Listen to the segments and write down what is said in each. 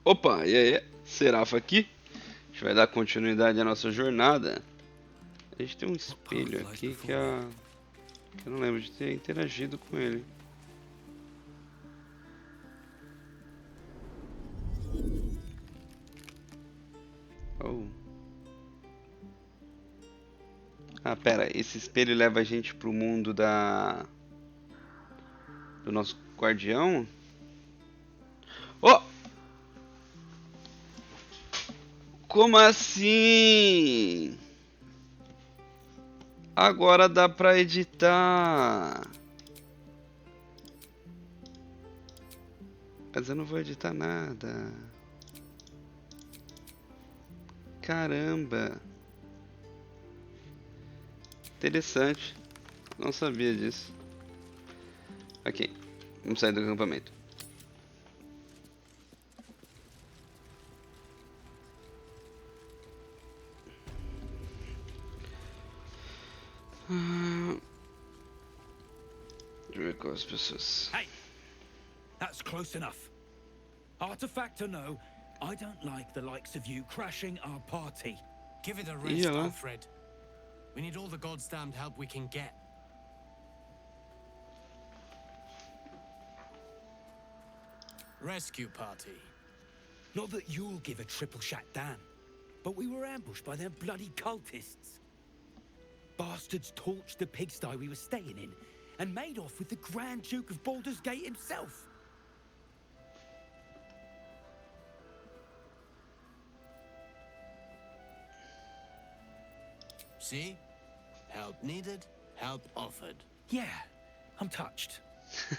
Opa, e aí, Serafa aqui. A gente vai dar continuidade à nossa jornada. A gente tem um espelho aqui que eu não lembro de ter interagido com ele. Oh. Ah, pera, esse espelho leva a gente pro mundo do nosso guardião? Oh! Como assim? Agora dá pra editar. Mas eu não vou editar nada. Caramba. Interessante. Não sabia disso. Ok. Vamos sair do acampamento. Deixa eu ver com as pessoas. Hey, that's close enough. Artifact or no, I don't like the likes of you crashing our party. Give it a rest, Yeah. Alfred. We need all the goddamned help we can get. Rescue party. Not that you'll give a triple shot damn, but we were ambushed by them bloody cultists. Bastards torched the pigsty we were staying in and made off with the Grand Duke of Baldur's Gate himself. See? Help needed, help offered. Yeah, I'm touched.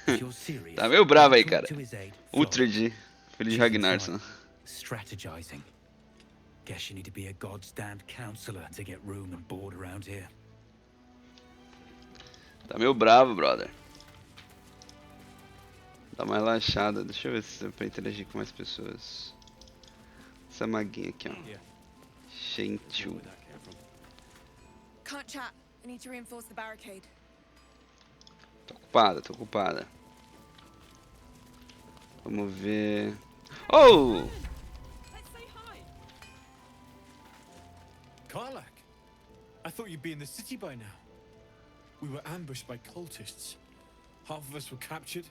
If you're serious, Tá meio bravo aí, talk cara. to his aide, Uhtred, filho de She's Ragnarsson. inside, strategizing. Guess you need to be a goddamned counselor to get room and board around here. Tá meio bravo, brother. Dá uma relaxada. Deixa eu ver se dá pra interagir com mais pessoas. Essa maguinha aqui, ó. Gentil. Can't chat. I need to reinforce the barricade. Tô ocupada, tô ocupada. Vamos ver. Oh! Let's say hi. Karlak, I thought you'd be in the city by now. We were ambushed by cultists. Half of us were captured,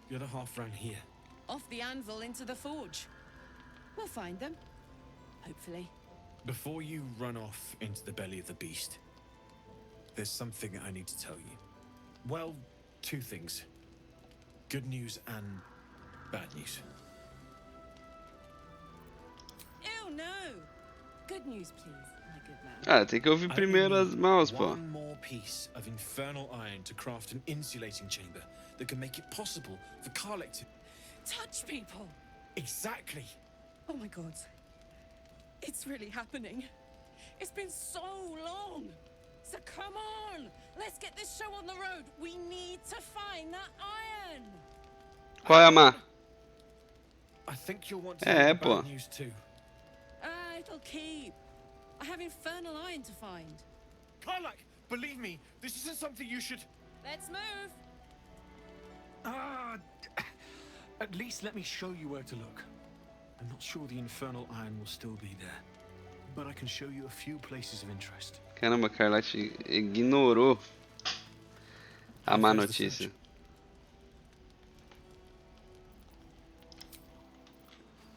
the other half ran here. Off the anvil into the forge. We'll find them. Hopefully. Before you run off into the belly of the beast, there's something I need to tell you. Well, two things. Good news and bad news. Ew, no! Good news, please, my good man. Ah, tem que ouvir I primeiro only as need mãos, pô. one more piece of infernal iron to craft an insulating chamber that can make it possible for Karlak to... Touch people! Exactly! Oh my god. It's really happening. It's been so long. So come on! Let's get this show on the road. We need to find that iron! Qual é a má? I think you'll want to hear the pô. bad news too. It'll keep. I have infernal iron to find. Karlak, believe me, this isn't something you should... Let's move! At least let me show you where to look. I'm not sure the infernal iron will still be there, but I can show you a few places of interest. Caramba, Carlate ignorou a má There's the notícia. search.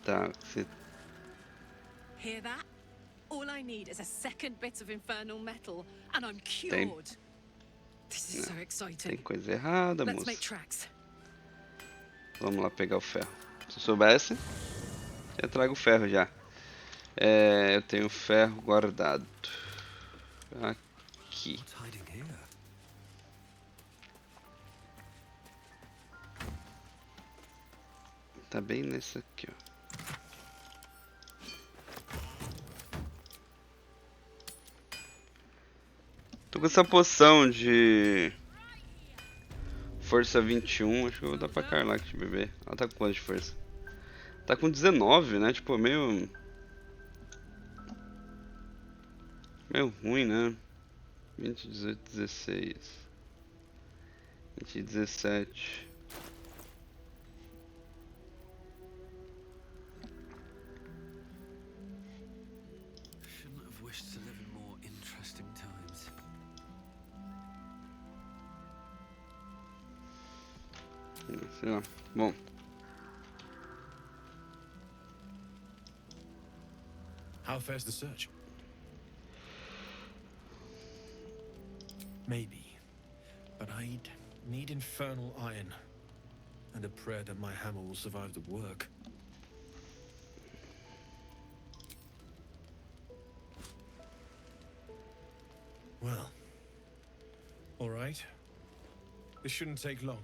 Tá, você... Hear that? All I need is a second bit of infernal metal, and I'm cured. This is so tem exciting. coisa errada, Let's moço. make tracks. Vamos lá pegar o ferro. Se eu soubesse, eu trago o ferro já. Eu tenho ferro guardado. Aqui. What's hiding here? Tá bem nesse aqui, ó. Tô com essa poção de força 21, acho que eu vou dar pra Carla de beber. Ela tá com quanto de força? Tá com 19, né? Tipo, meio ruim, né? 20, 18, 16 20, 17 wish to live in more interesting times. Sei lá. Bom. How fares the search? Maybe, but I'd need infernal iron and a prayer that my hammer will survive the work. Well, all right. This shouldn't take long.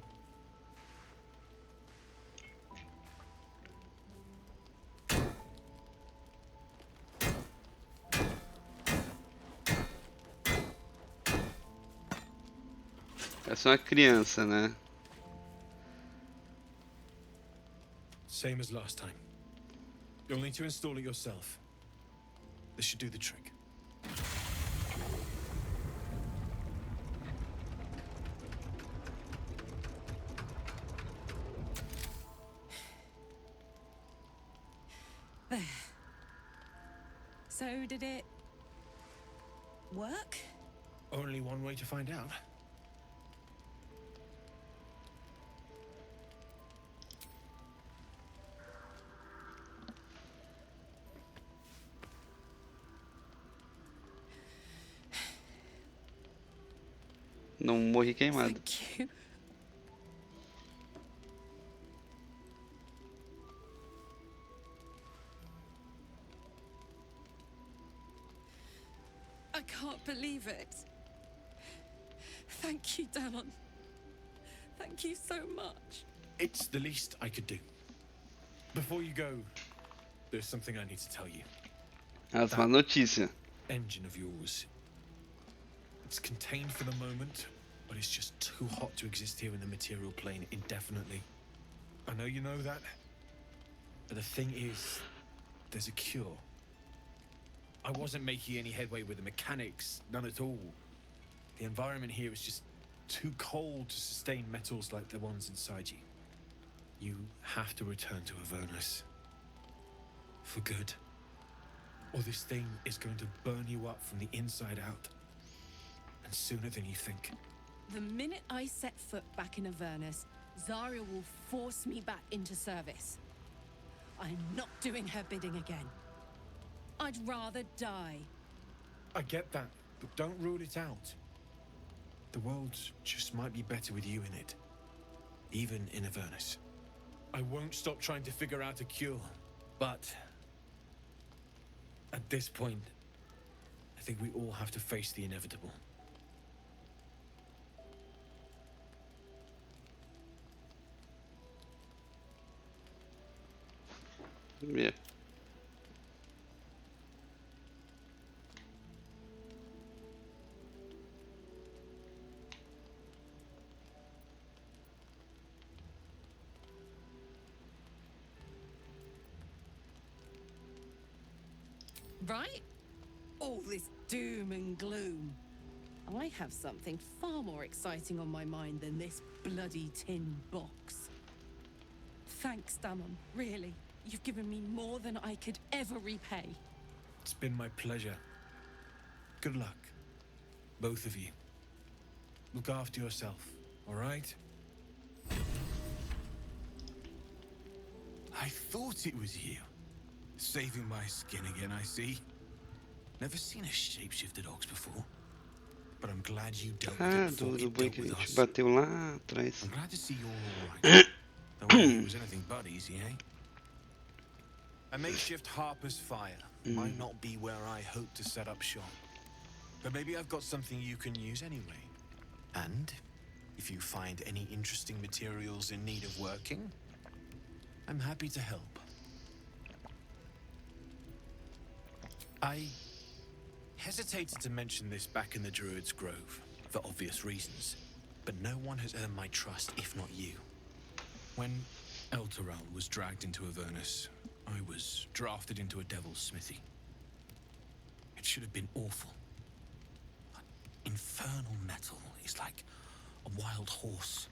Essa é uma criança, né? Same as last time. You'll need to install it yourself. This should do the trick. There. So did it work? Only one way to find out. Não morri queimado. Thank you. I can't believe it. Thank you, Danon. Thank you so much. It's the least I could do. Before you go, there's something I need to tell you. As má notícia. Engine of yours. It's contained for the moment, but it's just too hot to exist here in the material plane indefinitely. I know you know that, but the thing is, there's a cure. I wasn't making any headway with the mechanics, none at all. The environment here is just too cold to sustain metals like the ones inside you. You have to return to Avernus. For good. Or this thing is going to burn you up from the inside out. And sooner than you think. The minute I set foot back in Avernus, Zarya will force me back into service. I'm not doing her bidding again. I'd rather die. I get that, but don't rule it out. The world just might be better with you in it. Even in Avernus. I won't stop trying to figure out a cure, but at this point, I think we all have to face the inevitable. Yeah. Right? All this doom and gloom. I have something far more exciting on my mind than this bloody tin box. Thanks, Danon, really. You've given me more than I could ever repay. It's been my pleasure. Good luck, both of you. Look after yourself, all right? I thought it was you. Saving my skin again, I see. Never seen a shapeshifted ox before. But I'm glad you dealt with it before Do it boi dealt que a with gente us. bateu lá atrás. I'm glad to see you're all right. Don't worry, it was anything but easy, eh? A makeshift Harper's Fire might not be where I hope to set up shop. But maybe I've got something you can use anyway. And if you find any interesting materials in need of working, I'm happy to help. I hesitated to mention this back in the Druid's Grove, for obvious reasons, but no one has earned my trust if not you. When Elturel was dragged into Avernus, I was drafted into a devil's smithy. It should have been awful. Infernal metal is like a wild horse.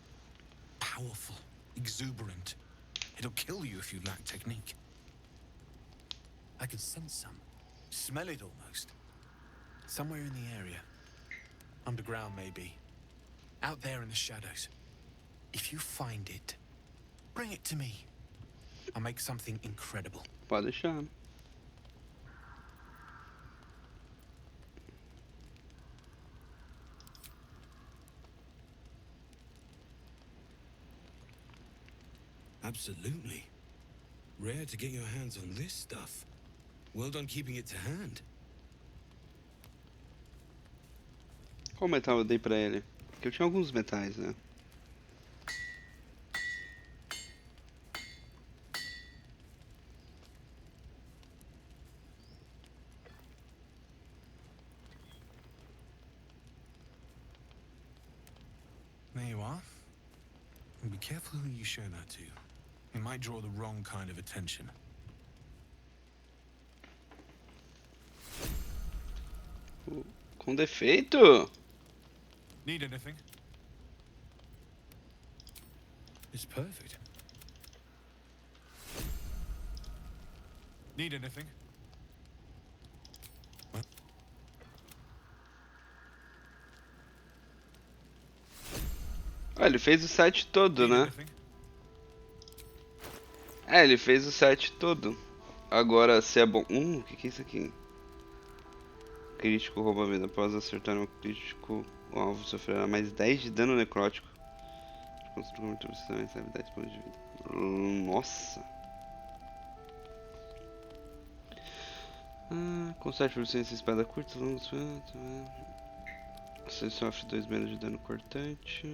Powerful, exuberant. It'll kill you if you lack technique. I could sense some. Smell it almost. Somewhere in the area. Underground, maybe. Out there in the shadows. If you find it, bring it to me. I'll make something incredible. Pode deixar. Absolutely. Rare to get your hands on this stuff. Well done keeping it to hand. Qual metal eu dei pra ele? Porque eu tinha alguns metais, né? There you are. And be careful who you show that to. It might draw the wrong kind of attention. Com defeito? Need anything? It's perfect. Need anything? Ah, ele fez o set todo, Need né? anything? É, ele fez o set todo. Agora, se é bom... o que é isso aqui? Crítico rouba vida. Após acertar um crítico, o alvo sofrerá mais 10 de dano necrótico. Construa muito você recebe 10 pontos de vida. Nossa! Com 7% espada curta, vamos ver. Você sofre 2 menos de dano cortante.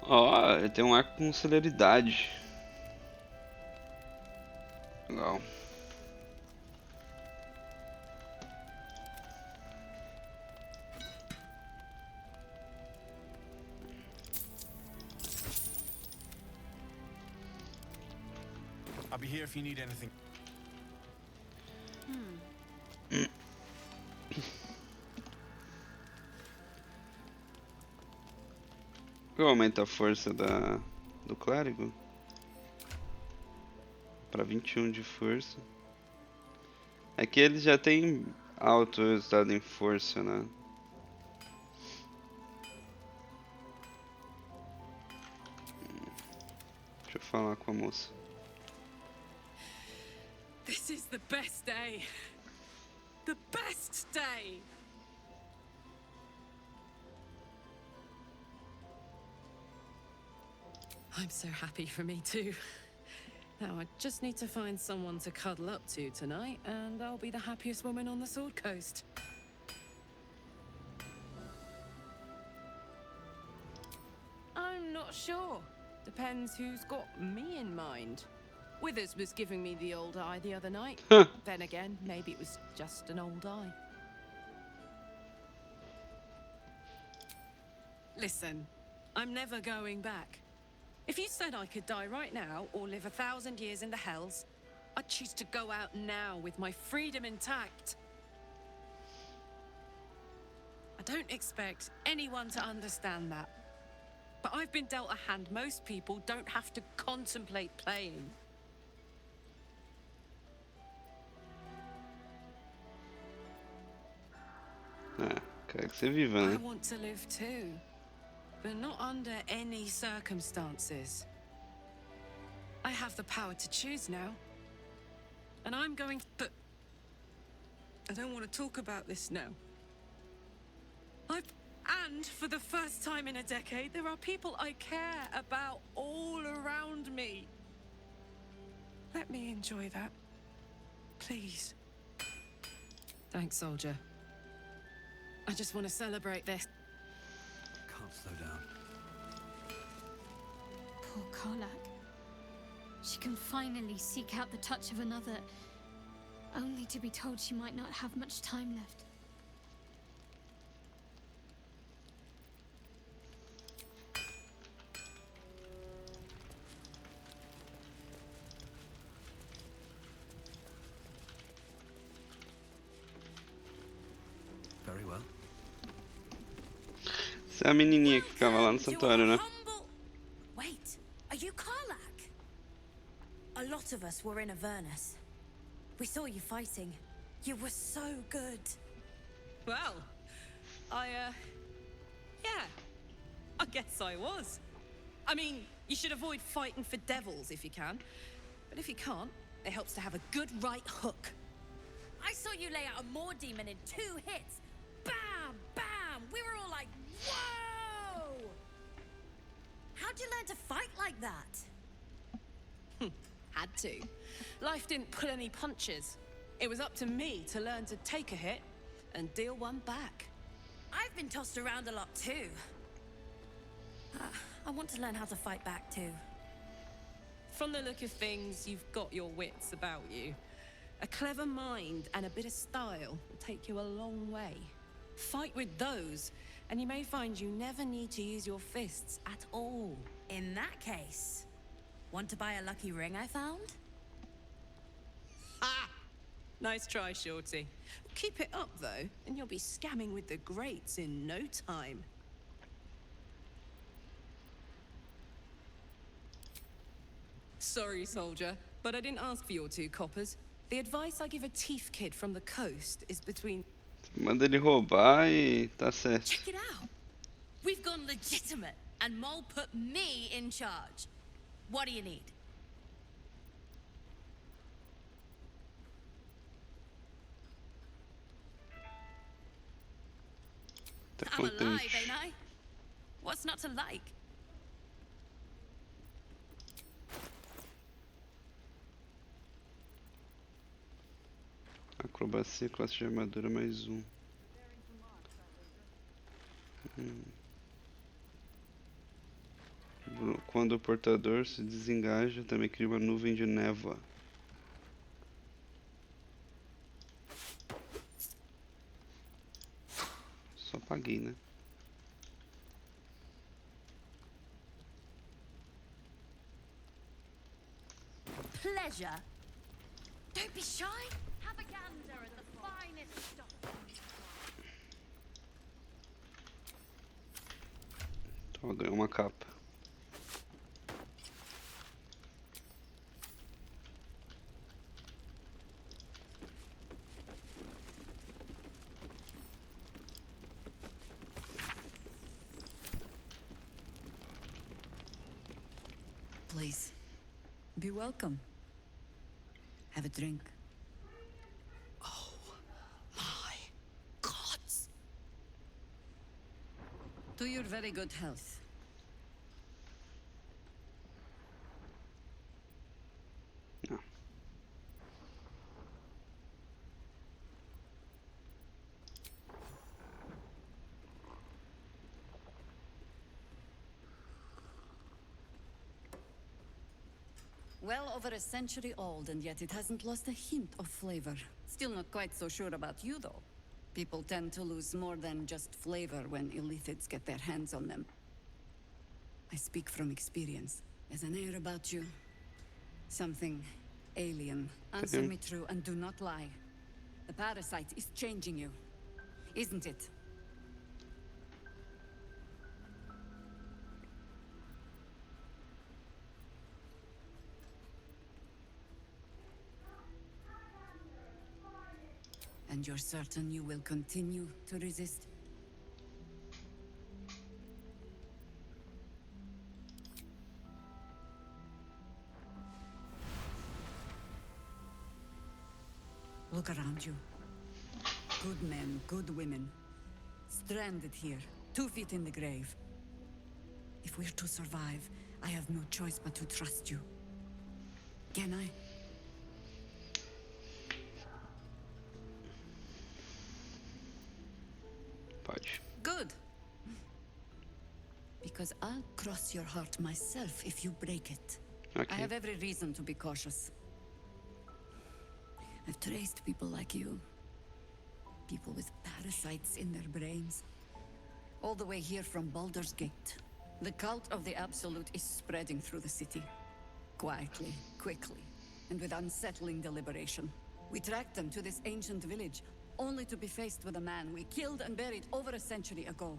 Ó, ele tem um arco com celeridade. Legal. I'll be here if you need anything. Eu aumento a força do clérigo para 21 de força. É que ele já tem alto resultado em força, né? Deixa eu falar com a moça. This is the best day. The best day. I'm so happy for me too. Now I just need to find someone to cuddle up to tonight, and I'll be the happiest woman on the Sword Coast. I'm not sure. Depends who's got me in mind. Withers was giving me the old eye the other night. Then again, maybe it was just an old eye. Listen, I'm never going back. If you said I could die right now or live 1,000 years in the Hells, I'd choose to go out now with my freedom intact. I don't expect anyone to understand that. But I've been dealt a hand most people don't have to contemplate playing. Quero que você viva, I né? want to live too, but not under any circumstances. I have the power to choose now. And I'm going to... But I don't want to talk about this now. And for the first time in a decade, there are people I care about all around me. Let me enjoy that. Please. Thanks, soldier. I just want to celebrate this. Can't slow down. Poor Karlak. She can finally seek out the touch of another, only to be told she might not have much time left. Essa é a menininha que ficava lá no santuário, né? Wait, are you Karlak? A lot of us were in Avernus. We saw you fighting. You were so good. Well, yeah, I guess I was. I mean, you should avoid fighting for devils if you can. But if you can't, it helps to have a good right hook. I saw you lay out a Moor demon in 2 hits. Bam, bam! We were all like, whoa! How'd you learn to fight like that? Had to. Life didn't pull any punches. It was up to me to learn to take a hit and deal one back. I've been tossed around a lot too. I want to learn how to fight back too. From the look of things, you've got your wits about you. A clever mind and a bit of style will take you a long way. Fight with those, and you may find you never need to use your fists at all. In that case, want to buy a lucky ring I found? Ha! Nice try, Shorty. Keep it up, though, and you'll be scamming with the greats in no time. Sorry, soldier, but I didn't ask for your 2 coppers. The advice I give a thief kid from the coast is between... Manda ele roubar e tá certo. Check it out. We've gone legitimate, and Mole put me in charge. What do you need? Tá I'm alive, contente. ain't I? What's not to like? Acrobacia, classe de armadura mais 1. Quando o portador se desengaja, também cria uma nuvem de névoa. Só apaguei, né? Pleasure. Don't be shy. Have a gander at the finest stuff. Então, ganhou uma capa. Please, be welcome. Have a drink. Oh, my gods! To your very good health. Não. Well over a century old, and yet it hasn't lost a hint of flavor. Still not quite so sure about you, though. People tend to lose more than just flavor when illithids get their hands on them. I speak from experience. There's an air about you. Something alien. Answer me true and do not lie. The parasite is changing you, isn't it? And you're certain you will continue to resist? Look around you. Good men, good women. Stranded here, 2 feet in the grave. If we're to survive, I have no choice but to trust you. Can I? Pode. Good. Because I'll cross your heart myself if you break it. I Ok. have every reason to be cautious. I've traced people like you. People with parasites in their brains. All the way here from Baldur's Gate. The cult of the Absolute is spreading through the city. Quietly, quickly, and with unsettling deliberation. We tracked them to this ancient village, only to be faced with a man we killed and buried over a century ago.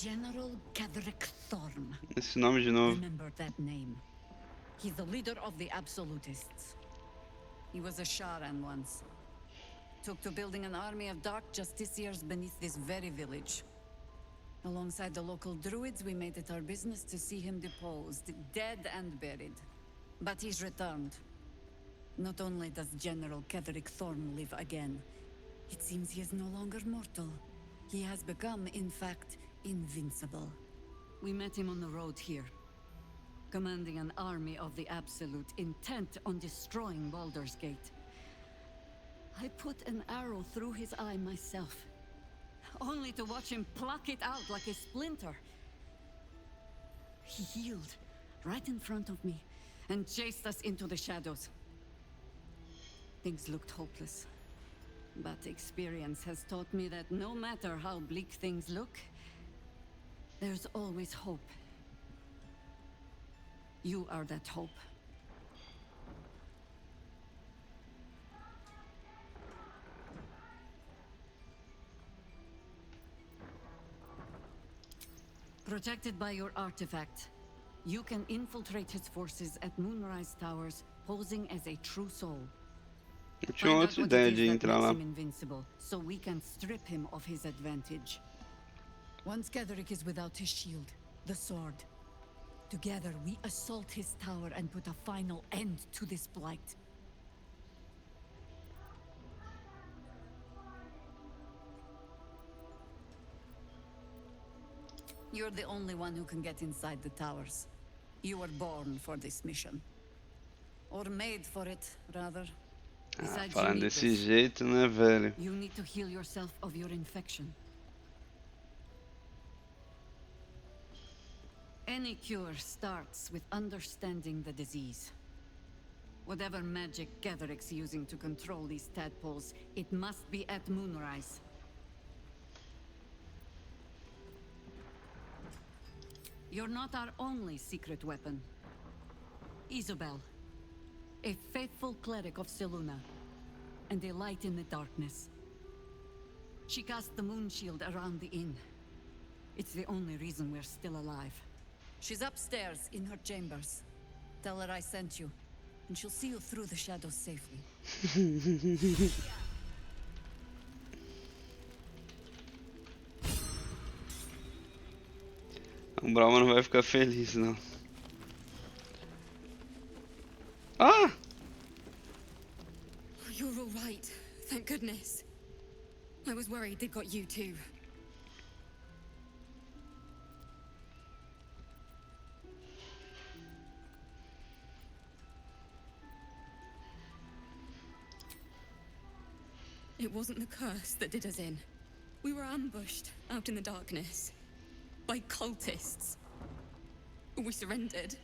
General Gadrick Thorm. Esse nome de novo. Remember that name. He's the leader of the Absolutists. He was a Sharan once. Took to building an army of dark justiciars beneath this very village. Alongside the local druids, we made it our business to see him deposed, dead and buried. But he's returned. Not only does General Gadrick Thorm live again, it seems he is no longer mortal. He has become, in fact, invincible. We met him on the road here, commanding an army of the Absolute, intent on destroying Baldur's Gate. I put an arrow through his eye myself, only to watch him pluck it out like a splinter. He healed right in front of me and chased us into the shadows. Things looked hopeless, but experience has taught me that no matter how bleak things look, there's always hope. You are that hope. Protected by your artifact, you can infiltrate his forces at Moonrise Towers, posing as a true soul. Eu tinha uma outra ideia de entrar lá. Invincible, so we can strip him of his advantage. Once Gadrick is without his shield, the sword. Together we assault his tower and put a final end to this blight. You're the only one who can get inside the towers. You were born for this mission. Or made for it, rather. Ah, falando desse jeito, né, velho? You need to heal yourself of your infection. Any cure starts with understanding the disease. Whatever magic Gadrick's using to control these tadpoles, it must be at Moonrise. You're not our only secret weapon. Isabel, a faithful cleric of Selûne, and a light in the darkness. She cast the moon shield around the inn. It's the only reason we're still alive. She's upstairs in her chambers. Tell her I sent you, and she'll see you through the shadows safely. O Brahma não vai ficar feliz, não. Ah! You're all right. Thank goodness. I was worried they'd got you too. It wasn't the curse that did us in. We were ambushed out in the darkness by cultists. We surrendered,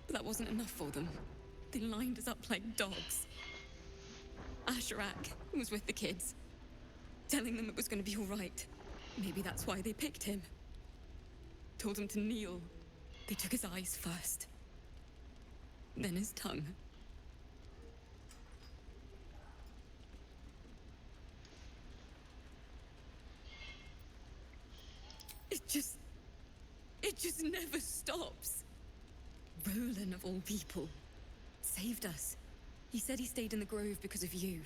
but that wasn't enough for them. They lined us up like dogs. Asherak was with the kids, telling them it was going to be all right. Maybe that's why they picked him. Told him to kneel. They took his eyes first, then his tongue. It just never stops. Roland, of all people, saved us. He said he stayed in the grove because of you.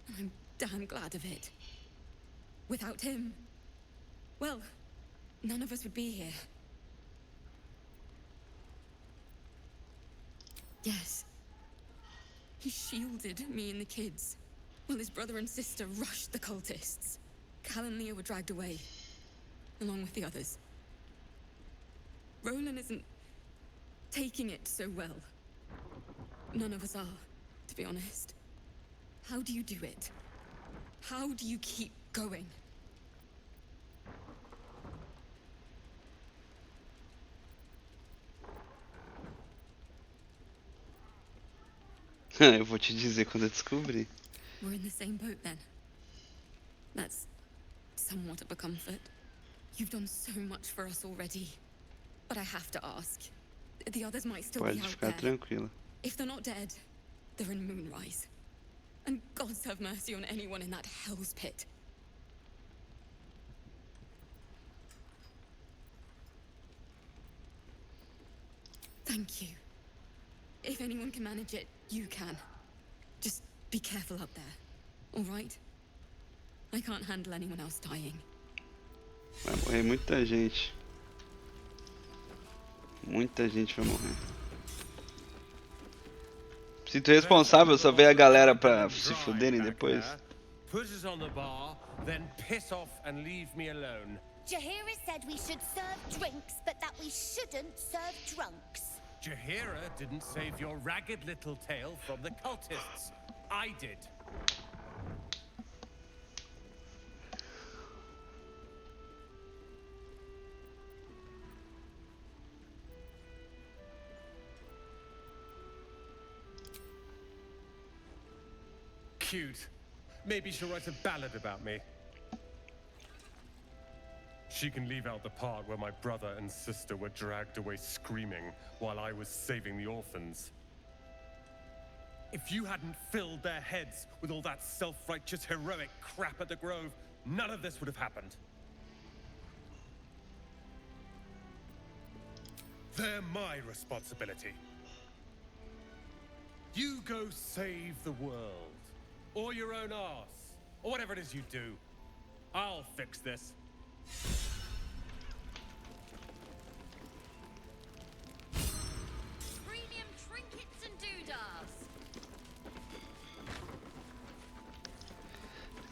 And I'm damn glad of it. Without him, well, none of us would be here. Yes. He shielded me and the kids, while his brother and sister rushed the cultists. Cal and Leah were dragged away, along with the others. Roland isn't taking it so well. None of us are, to be honest. How do you do it? How do you keep going? Eu vou te dizer quando eu descobrir. We're in the same boat then. That's somewhat of a comfort. You've done so much for us already. But I have to ask. The others might still Pode be out ficar there. tranquila. If they're not dead, they're in Moonrise. And gods have mercy on anyone in that hell's pit. Thank you. If anyone can manage it, you can. Just be careful up there, all right? I can't handle anyone else dying. Vai morrer muita gente. Muita gente vai morrer. Sinto responsável só ver a galera pra se fuderem depois. Put us on the bar, then piss off and leave me alone. Jahira said we should serve drinks, but that we shouldn't serve drunks. Jahira didn't save your ragged little tail from the cultists. I did. Cute. Maybe she'll write a ballad about me. She can leave out the part where my brother and sister were dragged away screaming while I was saving the orphans. If you hadn't filled their heads with all that self-righteous heroic crap at the Grove, none of this would have happened. They're my responsibility. You go save the world. Or your own arse. Or whatever it is you do. I'll fix this. Premium trinkets and doodads.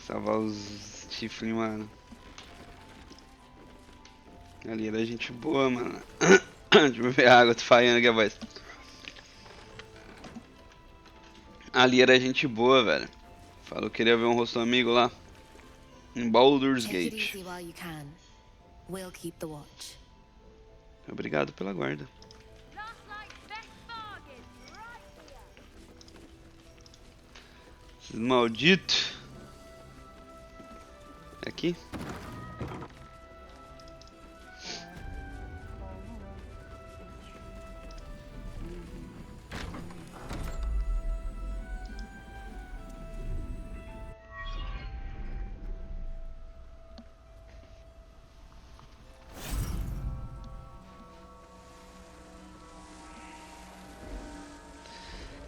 Salvar os chifres, mano. Ali era gente boa, mano. Deixa eu ver a água, tô falhando aqui a voz. Ali era gente boa, velho. Falou que queria ver um rosto amigo lá. Em Baldur's Gate. Obrigado pela guarda. Esses malditos. É aqui?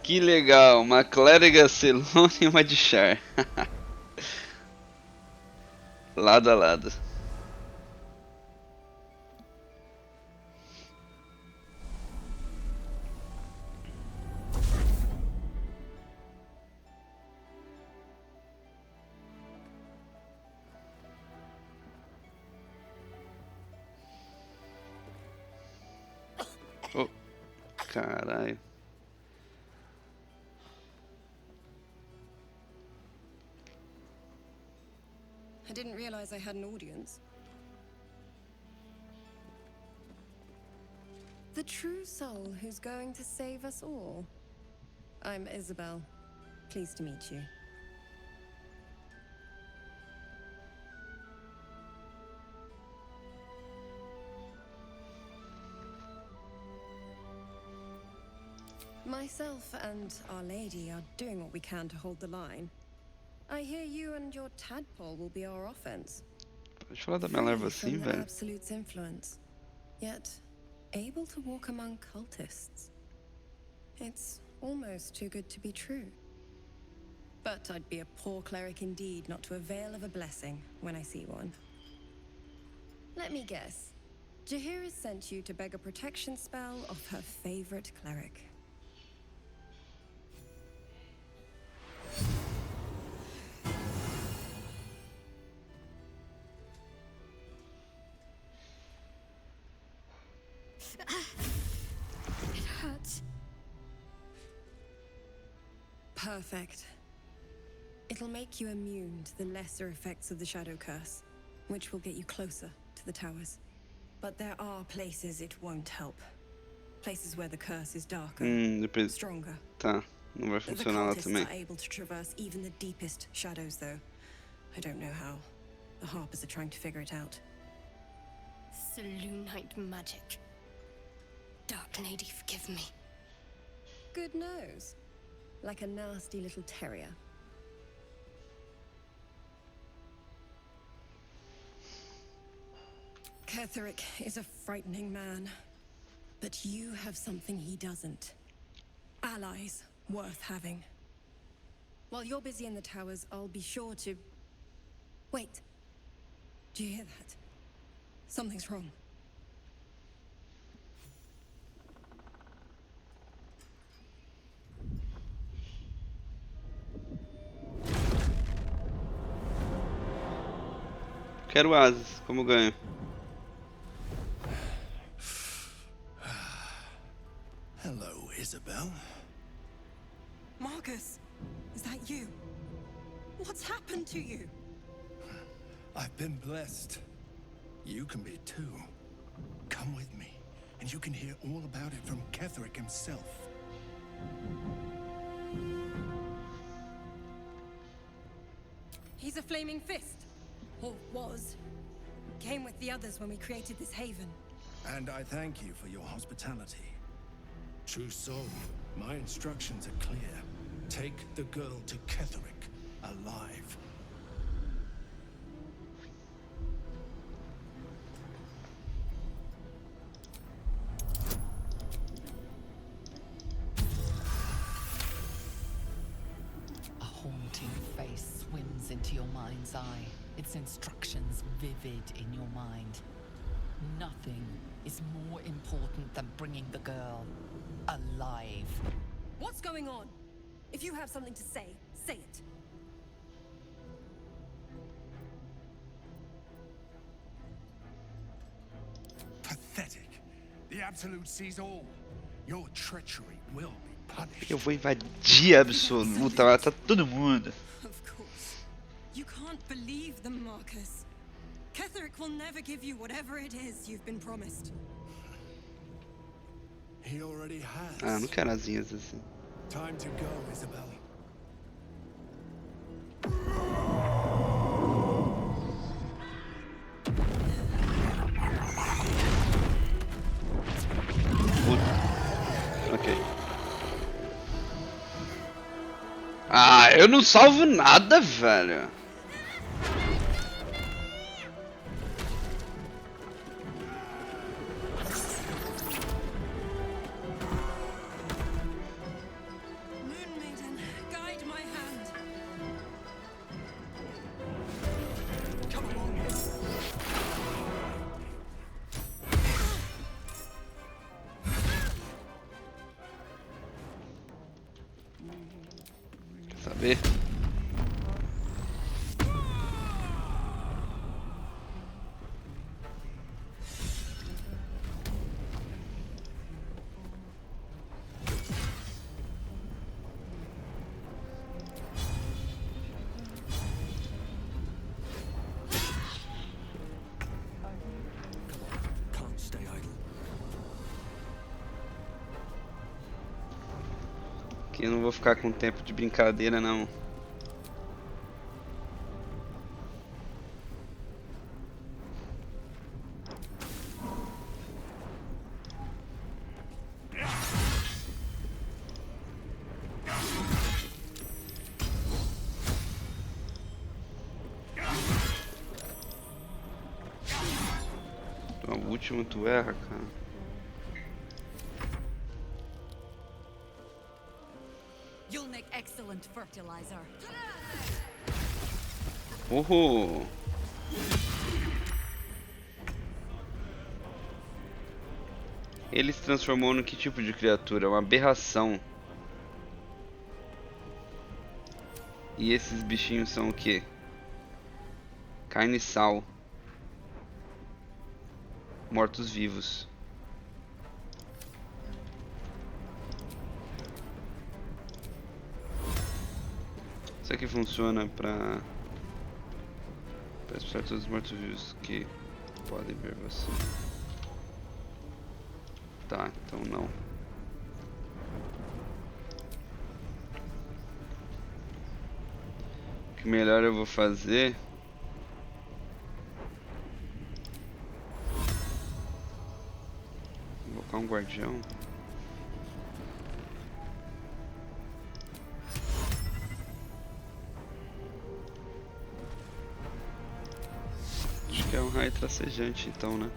Que legal, uma clériga Celone e uma de Char. Lado a lado. Oh, caralho. I didn't realize I had an audience. The true soul who's going to save us all. I'm Isabel. Pleased to meet you. Myself and Our Lady are doing what we can to hold the line. I hear you and your tadpole will be our offense. Pode falar da minha larva assim, From the velho? Absolute's influence, yet able to walk among cultists. It's almost too good to be true. But I'd be a poor cleric indeed not to avail of a blessing when I see one. Let me guess. Jahir has sent you to beg a protection spell of her favorite cleric. It hurts. Perfect. It'll make you immune to the lesser effects of the Shadow Curse, which will get you closer to the towers. But there are places it won't help. Places where the curse is darker, Depois... stronger. Tá, não vai The funcionar lá cultists também. are able to traverse even the deepest shadows, though. I don't know how. The Harpers are trying to figure it out. Selûnite magic. Dark Lady, forgive me. Good nose. Like a nasty little terrier. Ketheric is a frightening man. But you have something he doesn't. Allies worth having. While you're busy in the towers, I'll be sure to... Wait. Do you hear that? Something's wrong. Quero asas, como ganho? Hello, Isabel. Marcus, is that you? What's happened to you? I've been blessed. You can be too. Come with me, and you can hear all about it from Ketherick himself. He's a flaming fist. Or was. Came with the others when we created this haven. And I thank you for your hospitality. True soul, my instructions are clear. Take the girl to Ketherick, alive. A haunting face swims into your mind's eye, its instructions vivid in your mind. Nothing is more important than bringing the girl alive. What's going on? If you have something to say, say it. Pathetic. The Absolute sees all. Your treachery will be punished. Eu vou invadir a absoluta, matar todo mundo. Of course. You can't believe them, Marcus. Ketherick will never give you whatever it is you've been promised. He already has. Ah, não quero asinhas assim. Time to go, Isabel. Ok. Ah, eu não salvo nada, velho. Moon Maiden, guide my hand. Come along. Quer saber? Can't stay idle. Que eu não vou ficar com tempo de brincadeira, não. O último tu erra, cara. You'll make excellent fertilizer. Uhul. Ele se transformou no que tipo de criatura? Uma aberração. E esses bichinhos são o quê? Carne e sal. Mortos-vivos. Isso aqui funciona para expulsar todos os mortos-vivos que podem ver você. Tá, então não. O que melhor eu vou fazer... Invocar um guardião. Acho que é um raio tracejante então, né?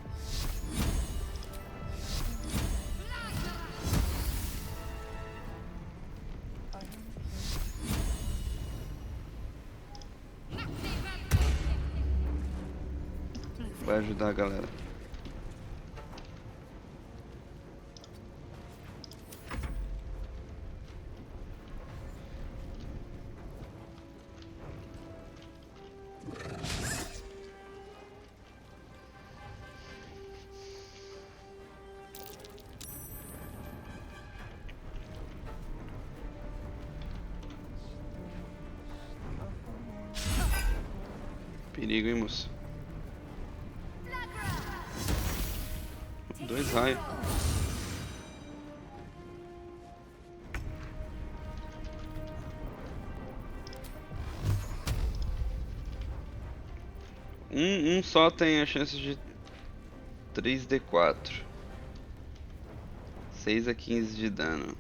vai ajudar a galera. Perigo, hein, moço? 2 raios. Um só tem a chance de 3d4. 6 a 15 de dano.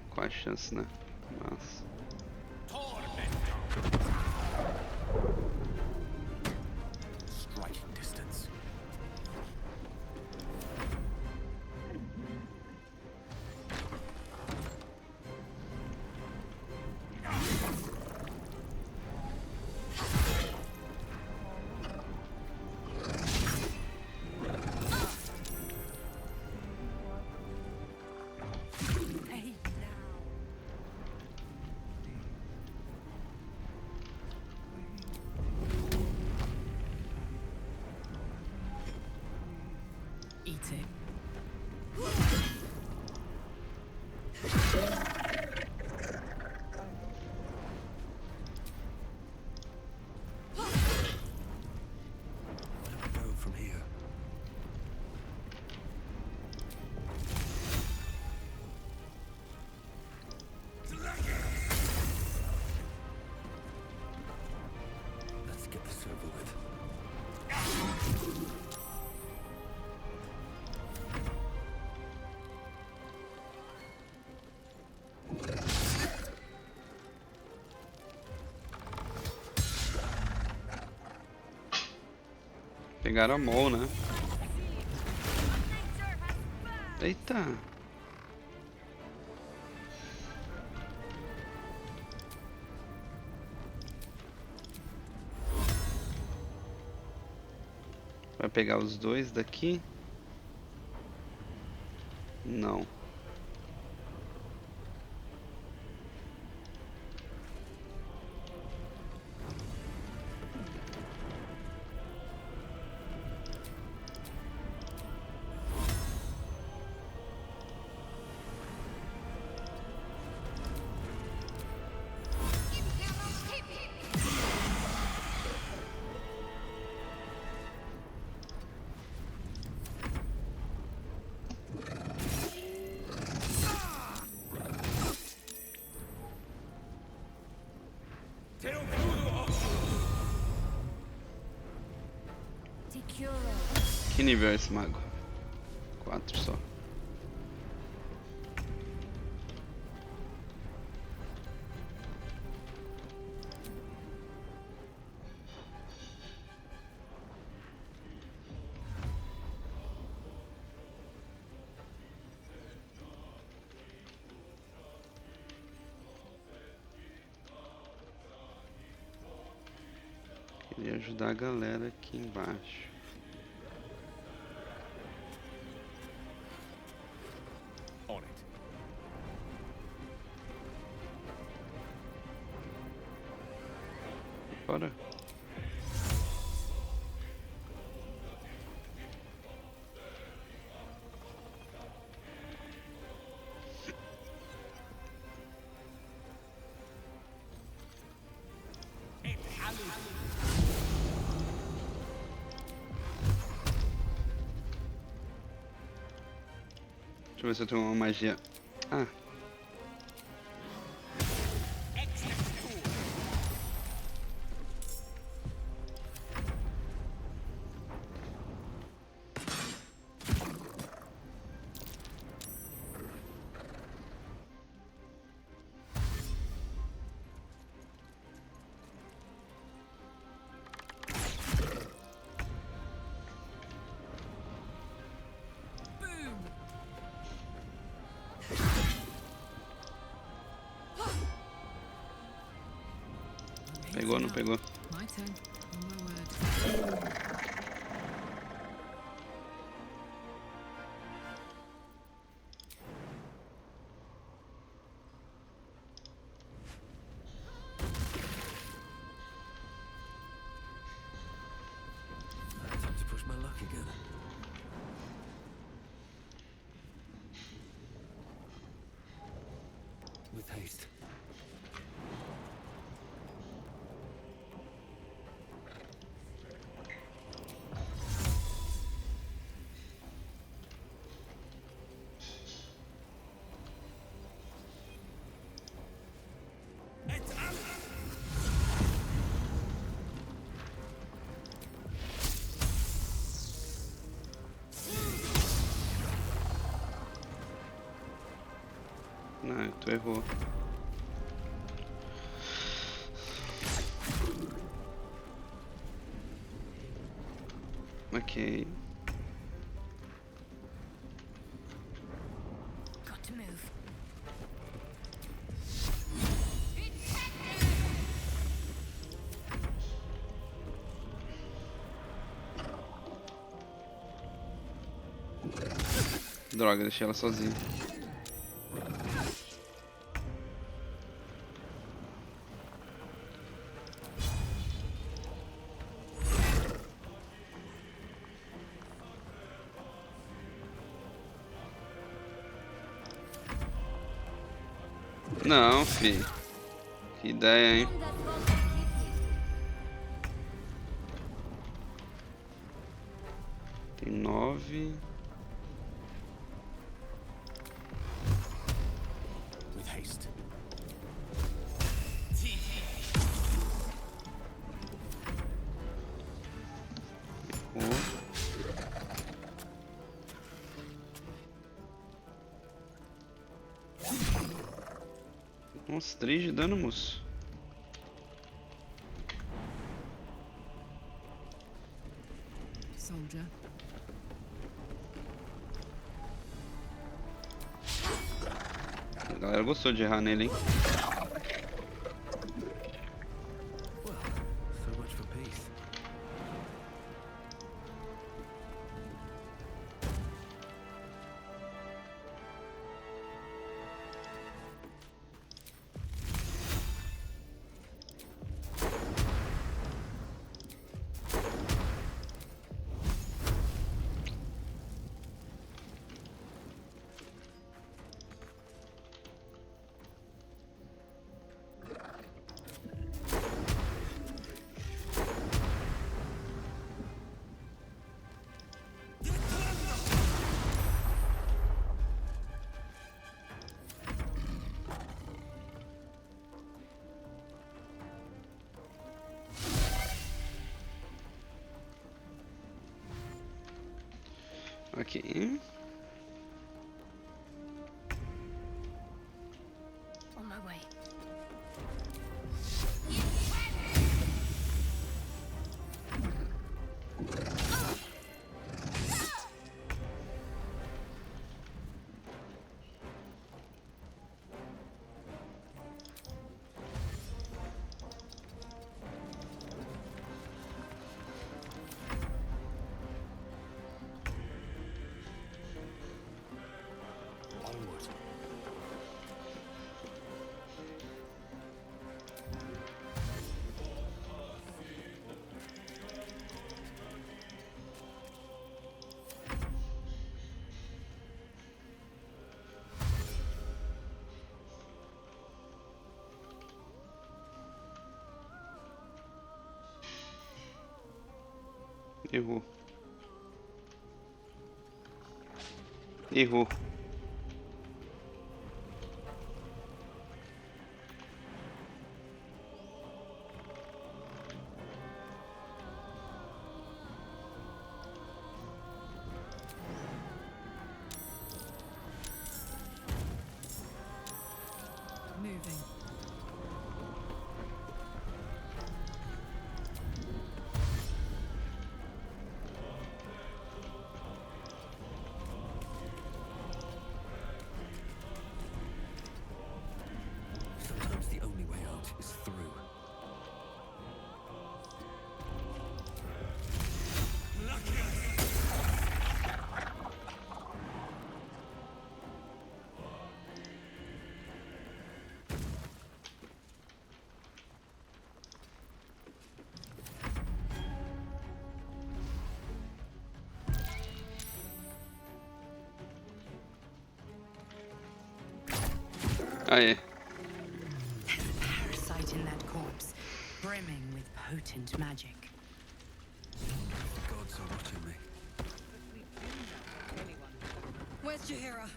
Qual a chance, né? Mas... Striking distance. Eat it. Where do we go from here? Let's get this over with. Pegaram a mão, né? Eita! Vai pegar os dois daqui? Não. Que nível é esse mago? 4 só. Queria ajudar a galera aqui embaixo. On it. Bora. Deixa eu ver se eu tenho uma magia. Ah. Pegou, não pegou? My so. On my word. Time to push my luck again. With haste. Não, tu errou. Ok. Got to move. Droga, deixei ela sozinha. Não, fi. Que ideia, hein? Tem 9. With haste. Nossa, 3 de dano, moço. Soldier. A galera gostou de errar nele, hein? Well, so much for peace. Ok. On my way. Onward. Errou. Errou. Moving. Sometimes the only way out is through. Aê. There's a parasite in that corpse, brimming with potent magic. The gods are watching me. Where's Jahira?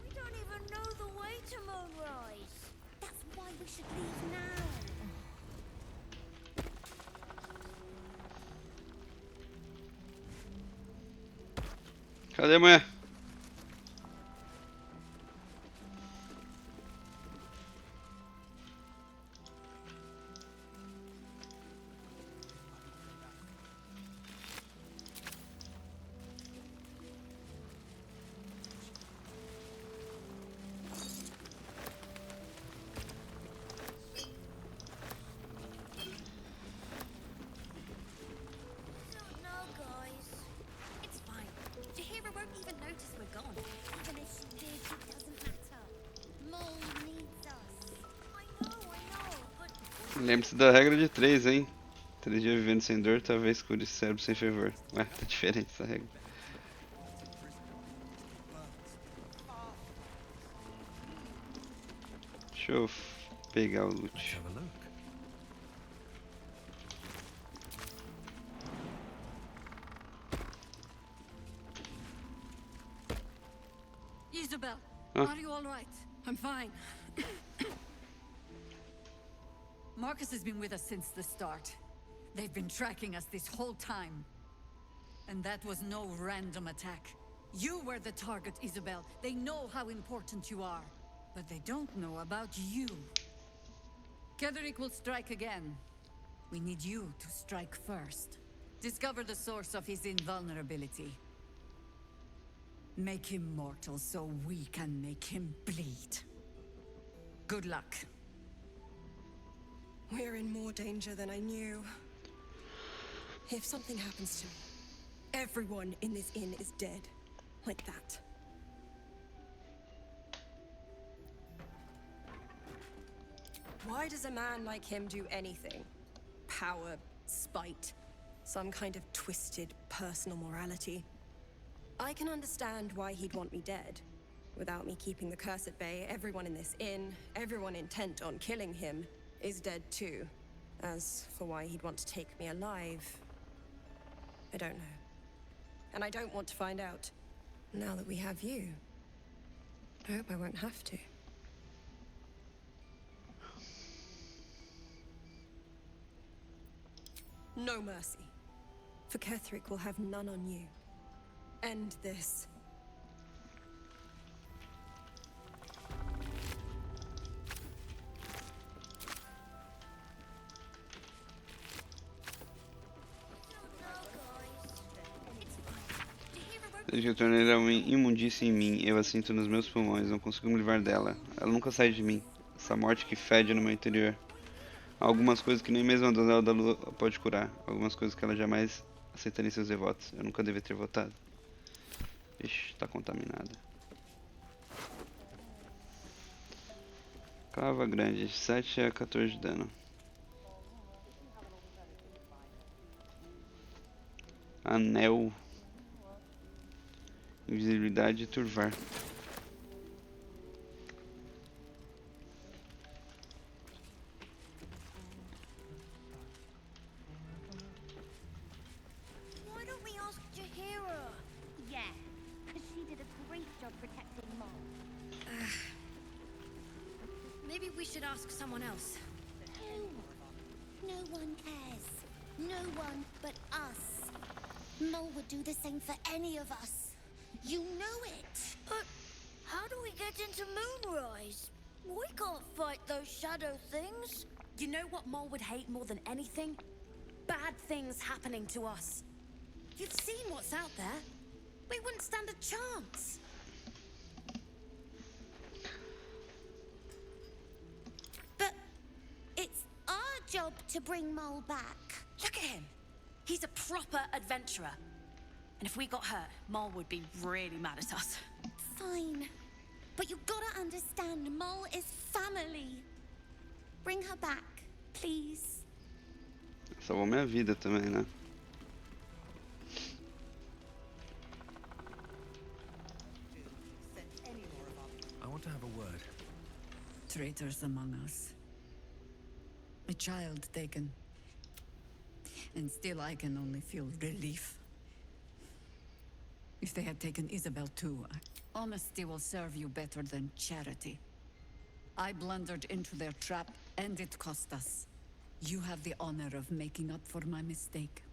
We don't even know the way to Moonrise. That's why we should leave now. Cadê a mulher? No, guys. It's fine. Jahira won't even notice we're gone. Even if she did, it doesn't matter. Mole needs us. I know, but... Lembre-se da regra de 3, hein? 3 dias vivendo sem dor, talvez cure esse cérebro sem fervor. Ué, tá diferente essa regra. Deixa eu pegar o loot. Have a look. Isabel, Huh? are you all right? I'm fine. Marcus has been with us since the start. They've been tracking us this whole time. And that was no random attack. You were the target, Isabel. They know how important you are. But they don't know about you. Ketherick will strike again. We need you to strike first. Discover the source of his invulnerability. Make him mortal so we can make him bleed. Good luck. We're in more danger than I knew. If something happens to me, everyone in this inn is dead. Like that. Why does a man like him do anything? Power, spite, some kind of twisted personal morality. I can understand why he'd want me dead. Without me keeping the curse at bay, everyone in this inn, everyone intent on killing him, is dead too. As for why he'd want to take me alive, I don't know. And I don't want to find out. Now that we have you, I hope I won't have to. No mercy. For Ketherick will have none on you. End this. Desde que eu tornei ela uma imundícia em mim, eu a sinto nos meus pulmões, não consigo me livrar dela. Ela nunca sai de mim. Essa morte que fede no meu interior. Há algumas coisas que nem mesmo a donzela da lua pode curar. Algumas coisas que ela jamais aceitaria em seus devotos. Eu nunca devia ter votado. Ixi, tá contaminada. Clava grande, 7 a 14 de dano. Anel. Invisibilidade e turvar. Why don't we ask Jahira? Yeah, because she did a great job protecting Mom. Maybe we should ask someone else. No one cares. No one but us. Mole would do the same for any of us. You know it. But how do we get into Moonrise? We can't fight those shadow things. You know what Mole would hate more than anything? Bad things happening to us. You've seen what's out there. We wouldn't stand a chance. But it's our job to bring Mole back. Look at him. He's a proper adventurer. And if we got hurt, Mole would be really mad at us. Fine. But you gotta understand, Mole is family. Bring her back, please. Salvou minha vida também, né? traitors among us. A child taken. And still I can only feel relief. If they had taken Isabel too, honesty will serve you better than charity. I blundered into their trap, and it cost us. You have the honor of making up for my mistake.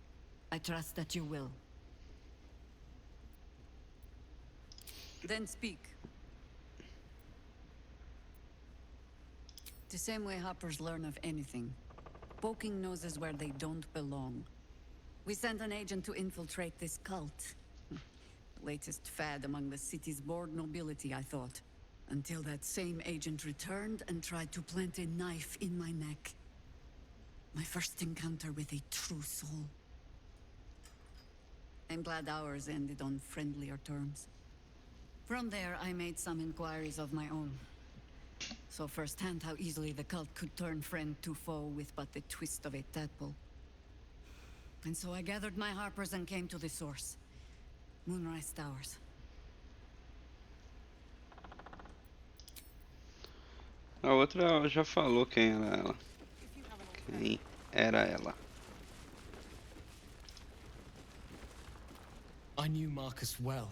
I trust that you will. Then speak. The same way hoppers learn of anything. Poking noses where they don't belong. We sent an agent to infiltrate this cult. Latest fad among the city's bored nobility, I thought. Until that same agent returned and tried to plant a knife in my neck. My first encounter with a true soul. I'm glad ours ended on friendlier terms. From there, I made some inquiries of my own. Saw firsthand how easily the cult could turn friend to foe with but the twist of a tadpole. And so I gathered my harpers and came to the source. Moonrise Towers. A outra já falou quem era ela. Quem era ela? I knew Marcus well.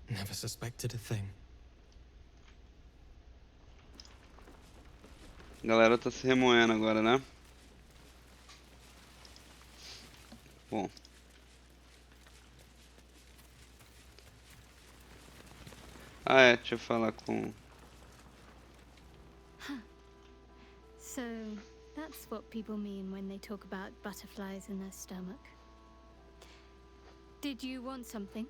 Never suspected a thing. A galera tá se remoendo agora, né? Bom. Ah, é, deixa eu falar com... So, that's what people mean when they talk about butterflies in their stomach. Did you want something?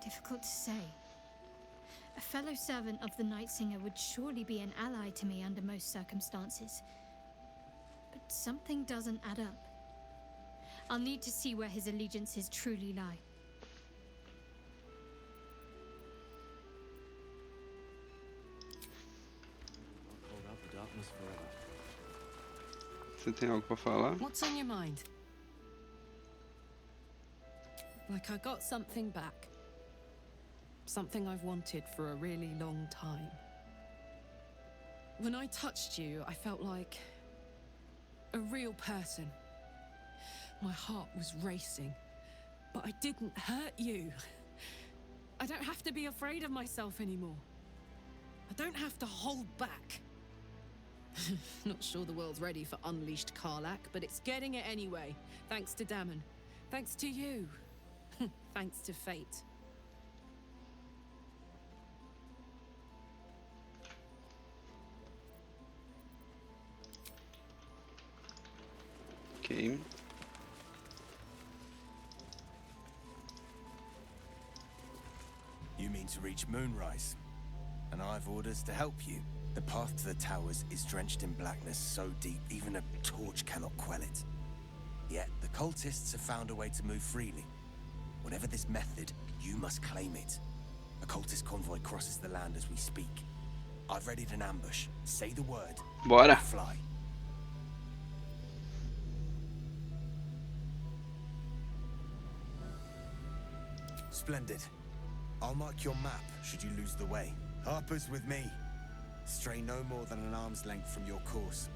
Difficult to say. A fellow servant of the Night Singer would surely be an ally to me under most circumstances. But something doesn't add up. I'll need to see where his allegiances truly lie. Você tem algo pra falar? What's on your mind? Like I got something back. Something I've wanted for a really long time. When I touched you, I felt like a real person. My heart was racing, but I didn't hurt you. I don't have to be afraid of myself anymore. I don't have to hold back. Not sure the world's ready for unleashed Karlach, but it's getting it anyway. Thanks to Dammon. Thanks to you. Thanks to fate. Ok. You mean to reach Moonrise? And I've orders to help you. The path to the towers is drenched in blackness so deep even a torch cannot quell it. Yet the cultists have found a way to move freely. Whatever this method, you must claim it. A cultist convoy crosses the land as we speak. I've readied an ambush. Say the word. Bora. Fly. Splendid. I'll mark your map should you lose the way. Harper's with me. Stray no more than an arm's length from your course.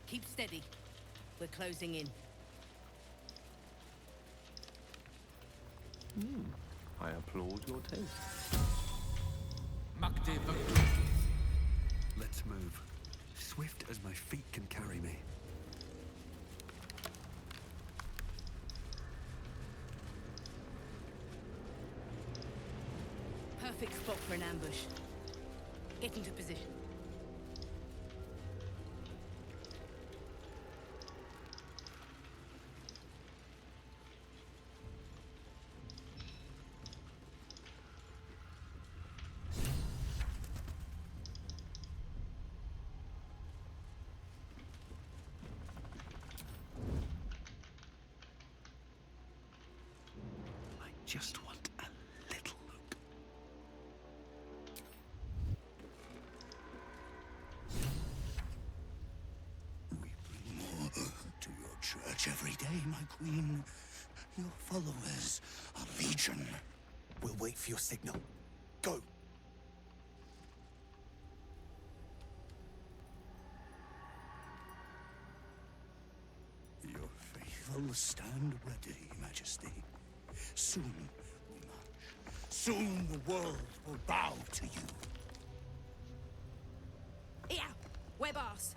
Keep steady. We're closing in. I applaud your taste. Let's move. Swift as my feet can carry me. Perfect spot for an ambush. Get into position. I just want Legion. We'll wait for your signal. Go. Your faithful stand ready, Majesty. Soon, soon the world will bow to you. Here, we're boss.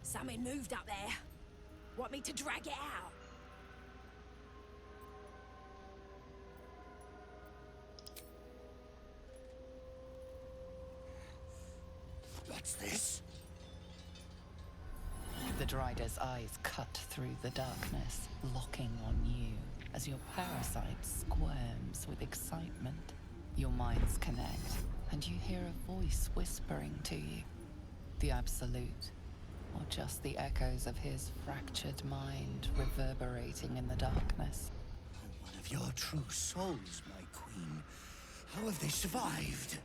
Something moved up there. Want me to drag it out? What's this? The Drider's eyes cut through the darkness, locking on you as your parasite squirms with excitement. Your minds connect, and you hear a voice whispering to you. The Absolute, or just the echoes of his fractured mind reverberating in the darkness. One of your true souls, my queen. How have they survived?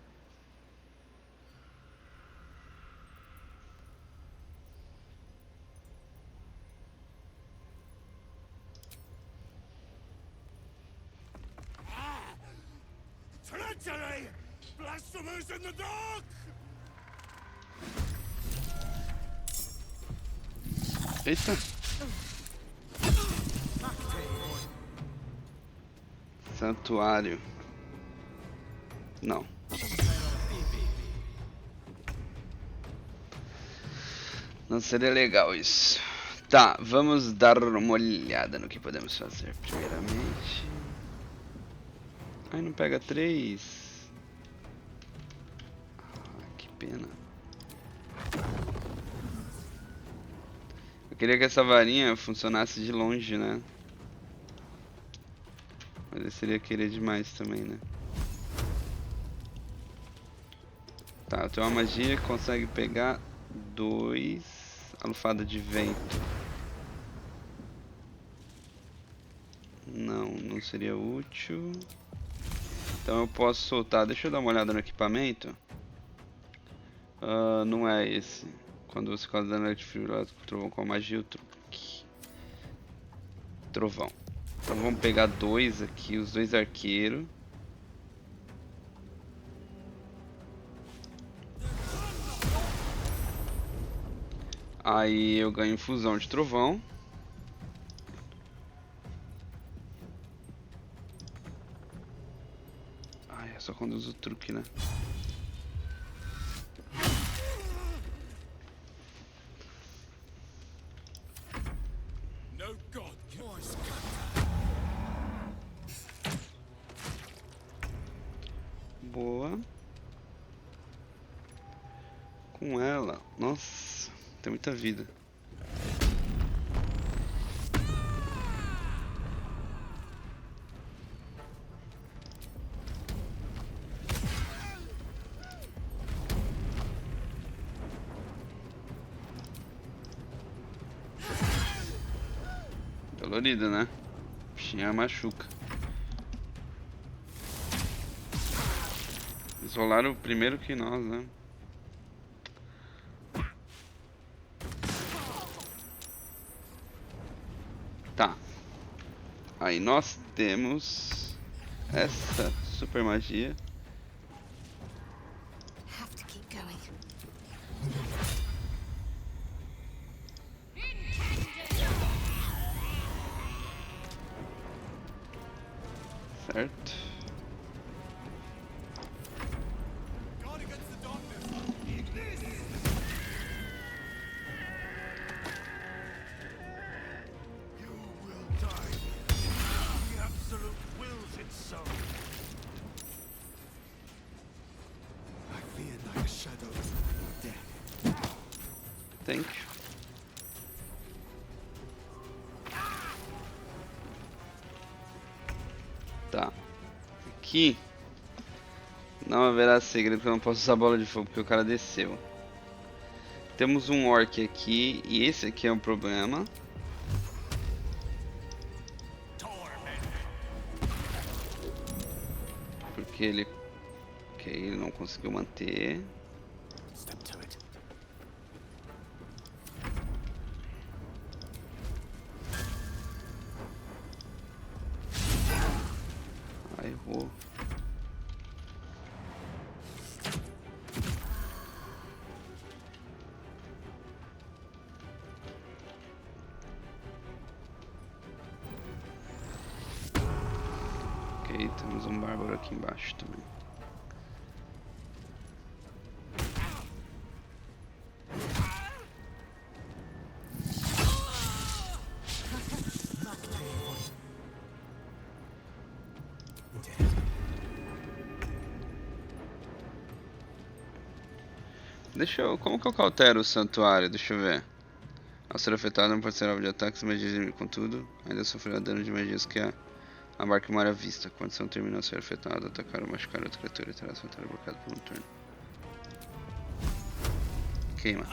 Treachery! Blasphemers in the dark! Eita. Santuário. Não. Não seria legal isso. Tá, vamos dar uma olhada no que podemos fazer. Primeiramente. Ai, não pega 3. Ah, que pena. Eu queria que essa varinha funcionasse de longe, né? Mas eu seria querer demais também, né? Tá, eu tenho uma magia que consegue pegar 2. Alufada de vento. Não, não seria útil. Então eu posso soltar. Deixa eu dar uma olhada no equipamento. Não é esse. Quando você causa dano de frio com trovão com a magia, o truque. Trovão. Então vamos pegar 2 aqui, os 2 arqueiros. Aí eu ganho infusão de trovão. Ai, é só quando uso o truque, né? No god, yours. Boa. Com ela. Nossa, tem muita vida. Dolorido, né? Bichinha machuca. Eles rolaram primeiro que nós, né? Tá. Aí nós temos essa super magia. Have to keep going. Certo. Thank you. Tá. Aqui não haverá segredo porque eu não posso usar bola de fogo porque o cara desceu. Temos um orc aqui e esse aqui é um problema. Porque ele... Ok, ele não conseguiu manter. errou. Ok, temos um bárbaro aqui embaixo também. Como que eu altero o santuário? Deixa eu ver. Ao ser afetado, não pode ser alvo de ataques, magias, contudo, ainda sofrerá dano de magias que a marca mar à vista. Quando são terminou ser afetado, atacar ou machucar outra criatura, terá seu santuário bloqueado por um turno. Queima.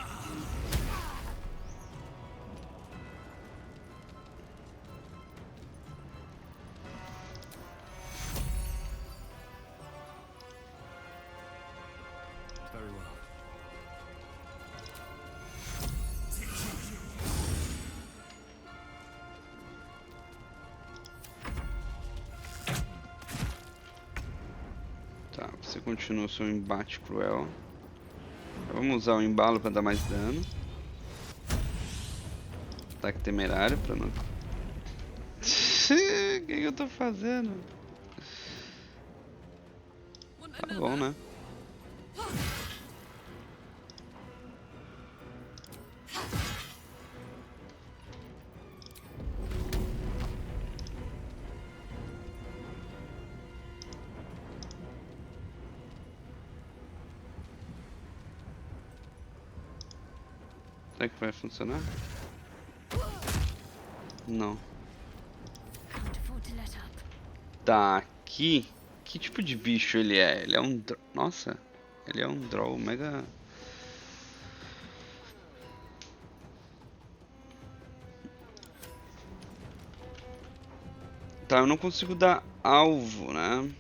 Very well. Tá, você continua o seu embate cruel. Vamos usar o embalo para dar mais dano. Ataque temerário para não... O que eu tô fazendo? Tá bom, né? Será que vai funcionar? Não. Tá, aqui. Que tipo de bicho ele é? Ele é um... Nossa. Ele é um draw mega... Tá, eu não consigo dar alvo, né?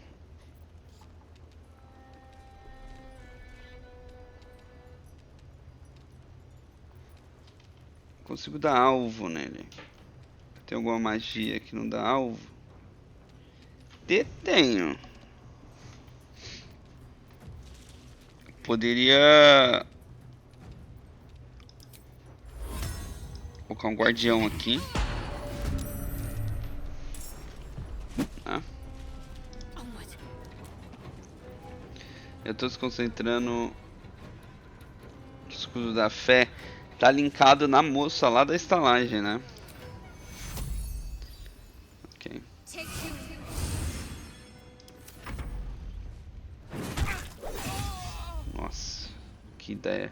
Consigo dar alvo nele. Tem alguma magia que não dá alvo? Tenho. Poderia colocar um guardião aqui. Ah. Eu tô se concentrando. O escudo da fé tá linkado na moça lá da estalagem, né? Ok. Nossa, que ideia.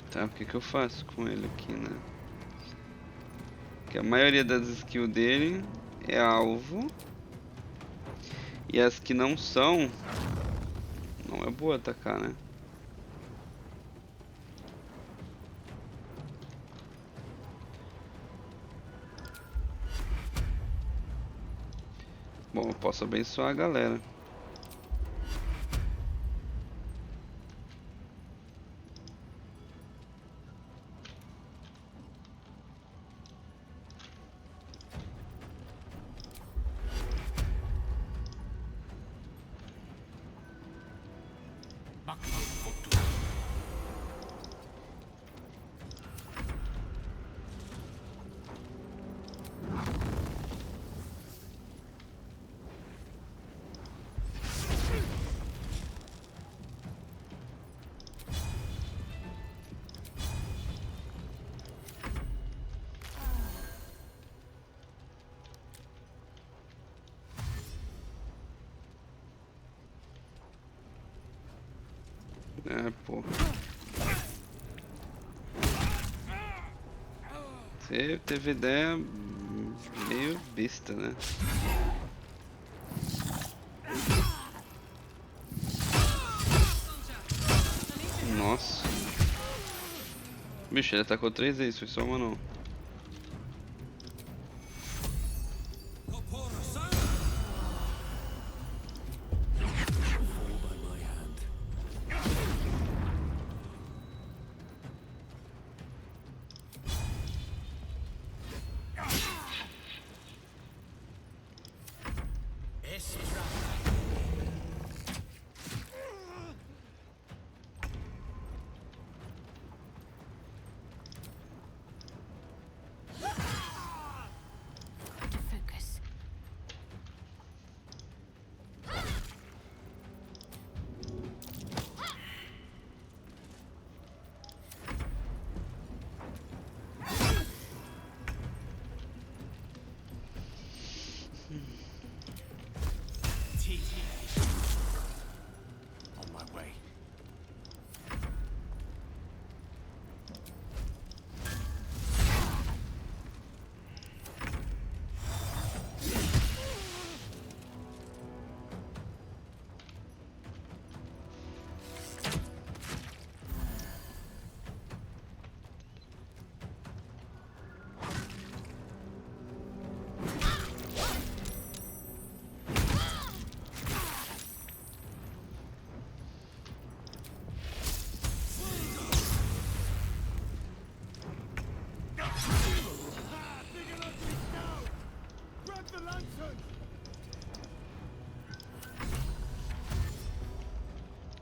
Tá, o que eu faço com ele aqui, né? Que a maioria das skills dele é alvo. E as que não são, não é boa atacar, né? Bom, eu posso abençoar a galera. É, pô. Você teve ideia meio besta, né? Nossa. Bicho, ele atacou 3 vezes, foi só uma não. To focus. On my way.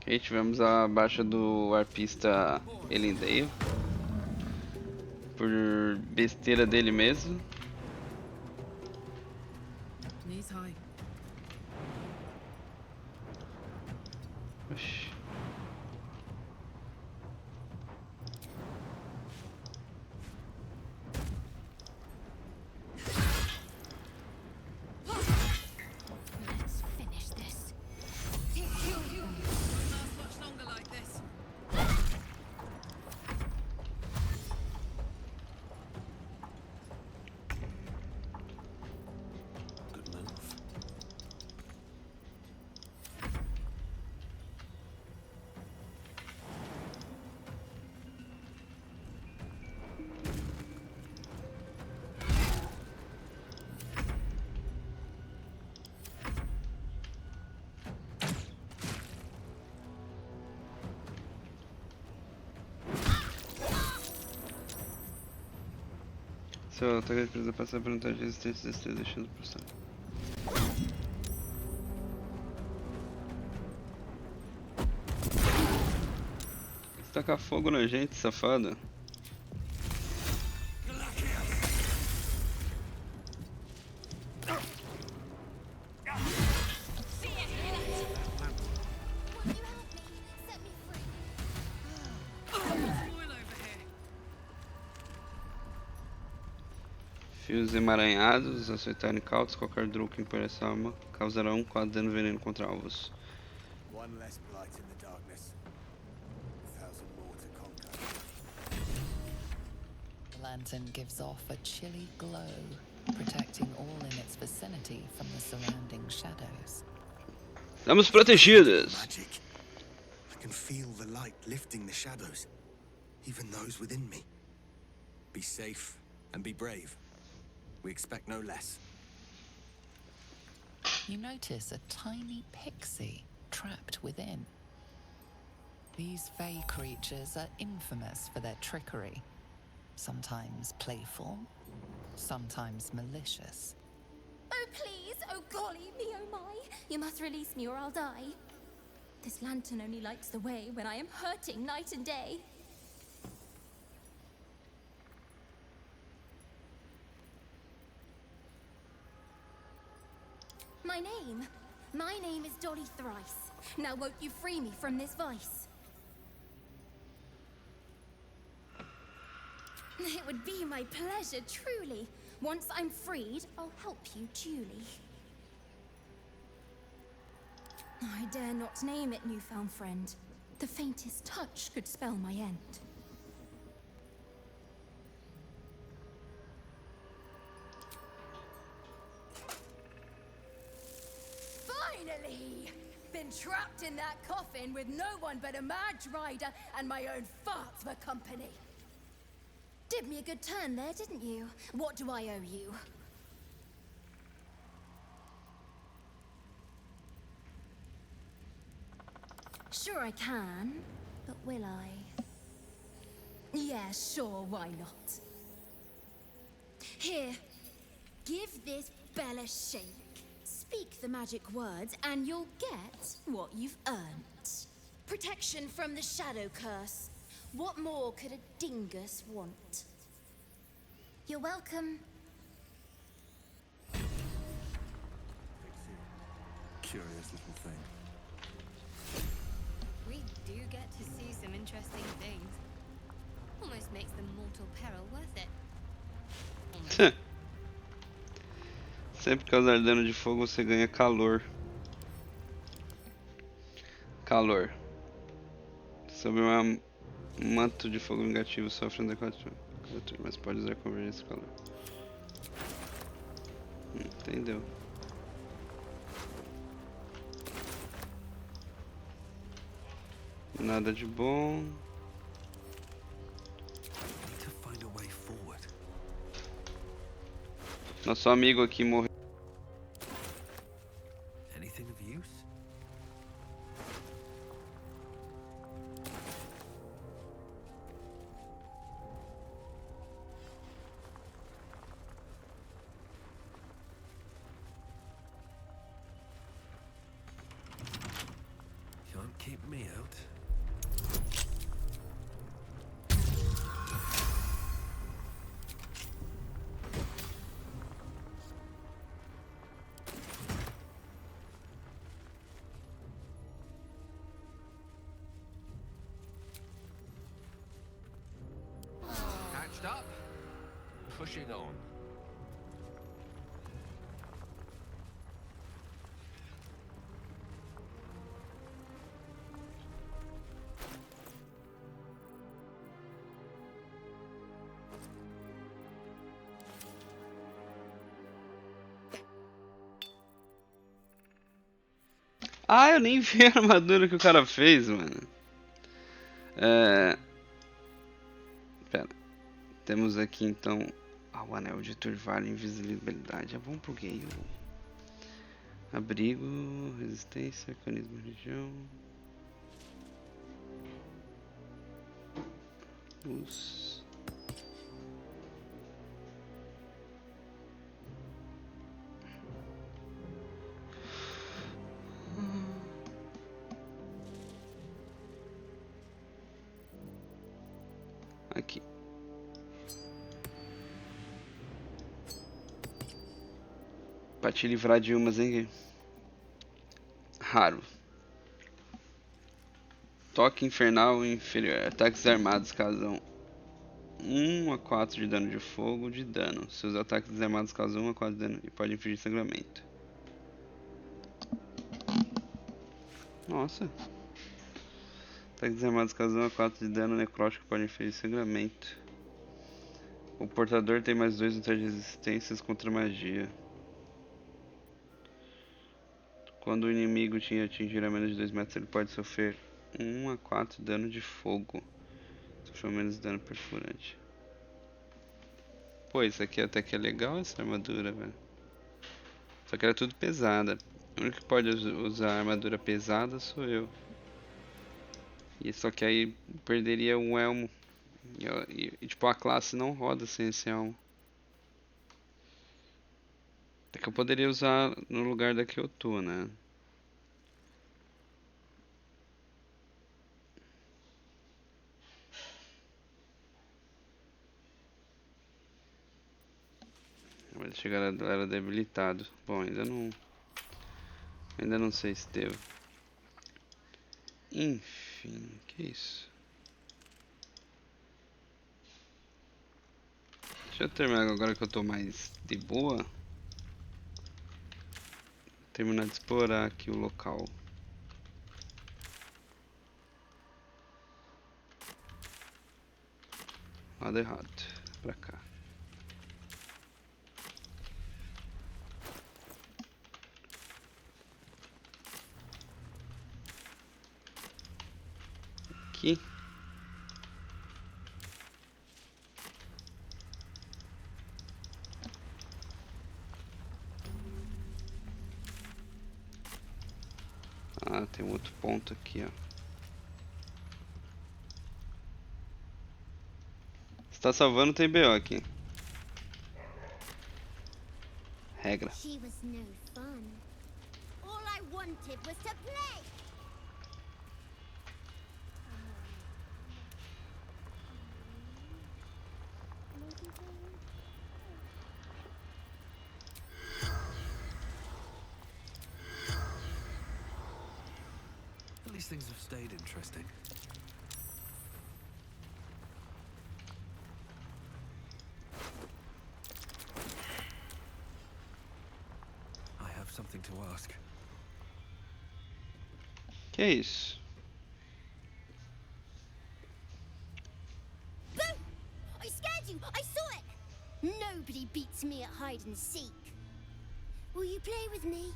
Ok, tivemos a baixa do arpista Elendale por besteira dele mesmo. Knees high. Oxi. Let's finish this. Won't last much longer like this. Good move. Seu ataque de presa passa a perguntar de resistência e destreza, deixando por cima. Você taca fogo na gente, safada. Will you help me? Set me free. Spoil over here. Fios emaranhados, acertar incautos, qualquer draw que impor essa arma causará 1/4 dano veneno contra alvos. One less blight in the darkness. 1,000 more to conquer. The lantern gives off a chilly glow, protecting all in its vicinity from the surrounding shadows. Estamos protegidos! Magic. I can feel the light lifting the shadows, even those within me. Be safe and be brave. We expect no less. You notice a tiny pixie trapped within. These fey creatures are infamous for their trickery. Sometimes playful, sometimes malicious. Oh, please! Oh, golly me, oh my! You must release me or I'll die. This lantern only lights the way when I am hurting night and day. My name is Dolly Thrice. Now won't you free me from this vice? It would be my pleasure, truly. Once I'm freed, I'll help you duly. I dare not name it, newfound friend. The faintest touch could spell my end. Finally! Been trapped in that coffin with no one but a mad rider and my own farts for company. did me a good turn there, didn't you? What do I owe you? Sure I can, but will I? Yeah, sure, why not? Here, give this bell a shake. Speak the magic words and you'll get what you've earned. Protection from the shadow curse. What more could a dingus want? You're welcome. Curious little thing. We do get to see some interesting things. Almost makes the mortal peril worth it. Sempre que causar dano de fogo, você ganha calor. Calor. Sobre um manto de fogo negativo, sofre um D4, mas pode usar convergência calor. Entendeu? Nada de bom. Nosso amigo aqui morreu. Anything of use? Can't keep me out. Patched up. Pushing on. Ah, eu nem vi a armadura que o cara fez, mano. Pera. Temos aqui então o anel de turvar invisibilidade. É bom pro game. Abrigo, resistência, arcanismo, religião. Luz. Aqui. Pra te livrar de umas, hein? Raro. Toque infernal inferior. Ataques armados causam 1 a 4 de dano de fogo de dano. Seus ataques desarmados causam 1 a 4 de dano e pode infligir sangramento. Nossa. Ataques desarmados causam 1 a 4 de dano necrótico e pode infligir sangramento. O portador tem mais 2 no teste de resistências contra magia. Quando o inimigo te atingir a menos de 2 metros, ele pode sofrer 1 a 4 de dano de fogo. Sofreu menos dano perfurante. Pô, isso aqui até que é legal, essa armadura, velho. Só que ela é tudo pesada. O único que pode usar armadura pesada sou eu. E só que aí perderia um elmo. E tipo, a classe não roda sem esse elmo. Até que eu poderia usar no lugar da que eu tô, né? Vai chegar era debilitado. Bom, ainda não sei se deu. Enfim, que isso? Deixa eu terminar agora que eu tô mais de boa. Terminar de explorar aqui o local. Lado errado, pra cá. Aqui. Tem um outro ponto aqui, ó. Se tá salvando, tem BO aqui. Regra. She was no fun. All I wanted was to play. At least things have stayed interesting. I have something to ask. Que é isso? Boo! I scared you! I saw it! Nobody beats me at hide and seek. Will you play with me?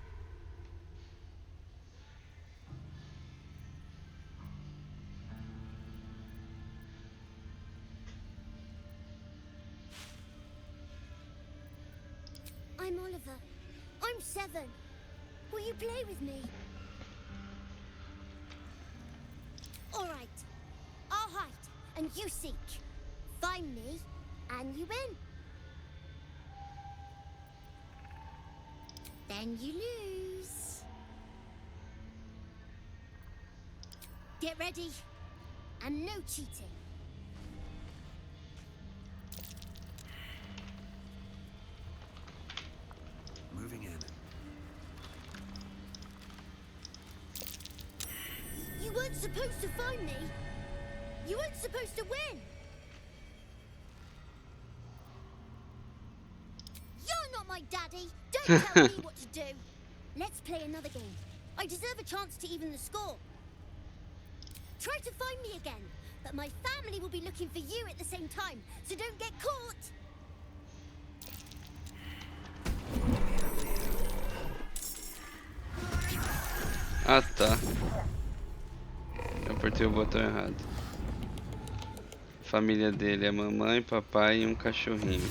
I'm Oliver. I'm 7. Will you play with me? All right. I'll hide, and you seek. Find me, and you win. Then you lose. Get ready, and no cheating. Moving in. You weren't supposed to find me. You weren't supposed to win. You're not my daddy. Don't tell me what to do. Let's play another game. I deserve a chance to even the score. Try to find me again, but my family will be looking for you at the same time, so don't get caught. Ah, tá. Eu apertei o botão errado. Família dele é mamãe, papai e um cachorrinho.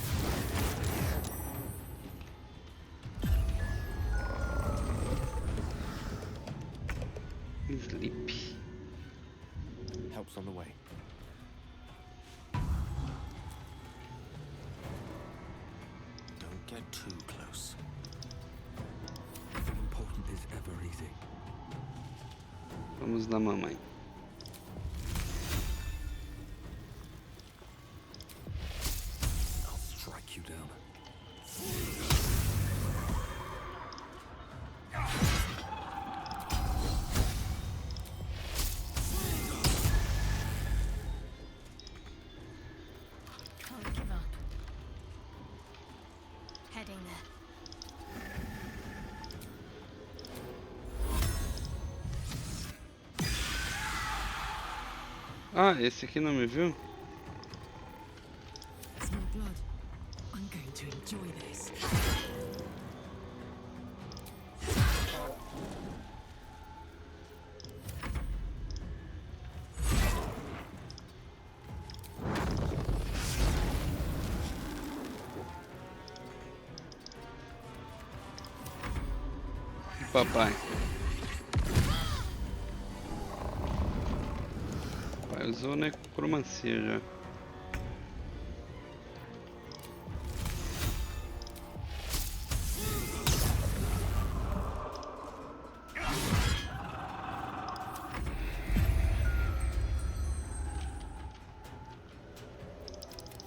Sleep. Help's on the way. Don't get too close. Nothing important is ever easy. Vamos na mamãe. I'll strike you down. Can't give up. Heading there. Ah, esse aqui não me viu? It's more blood. I'm going to enjoy this. Papai. Papai usou necromancia já.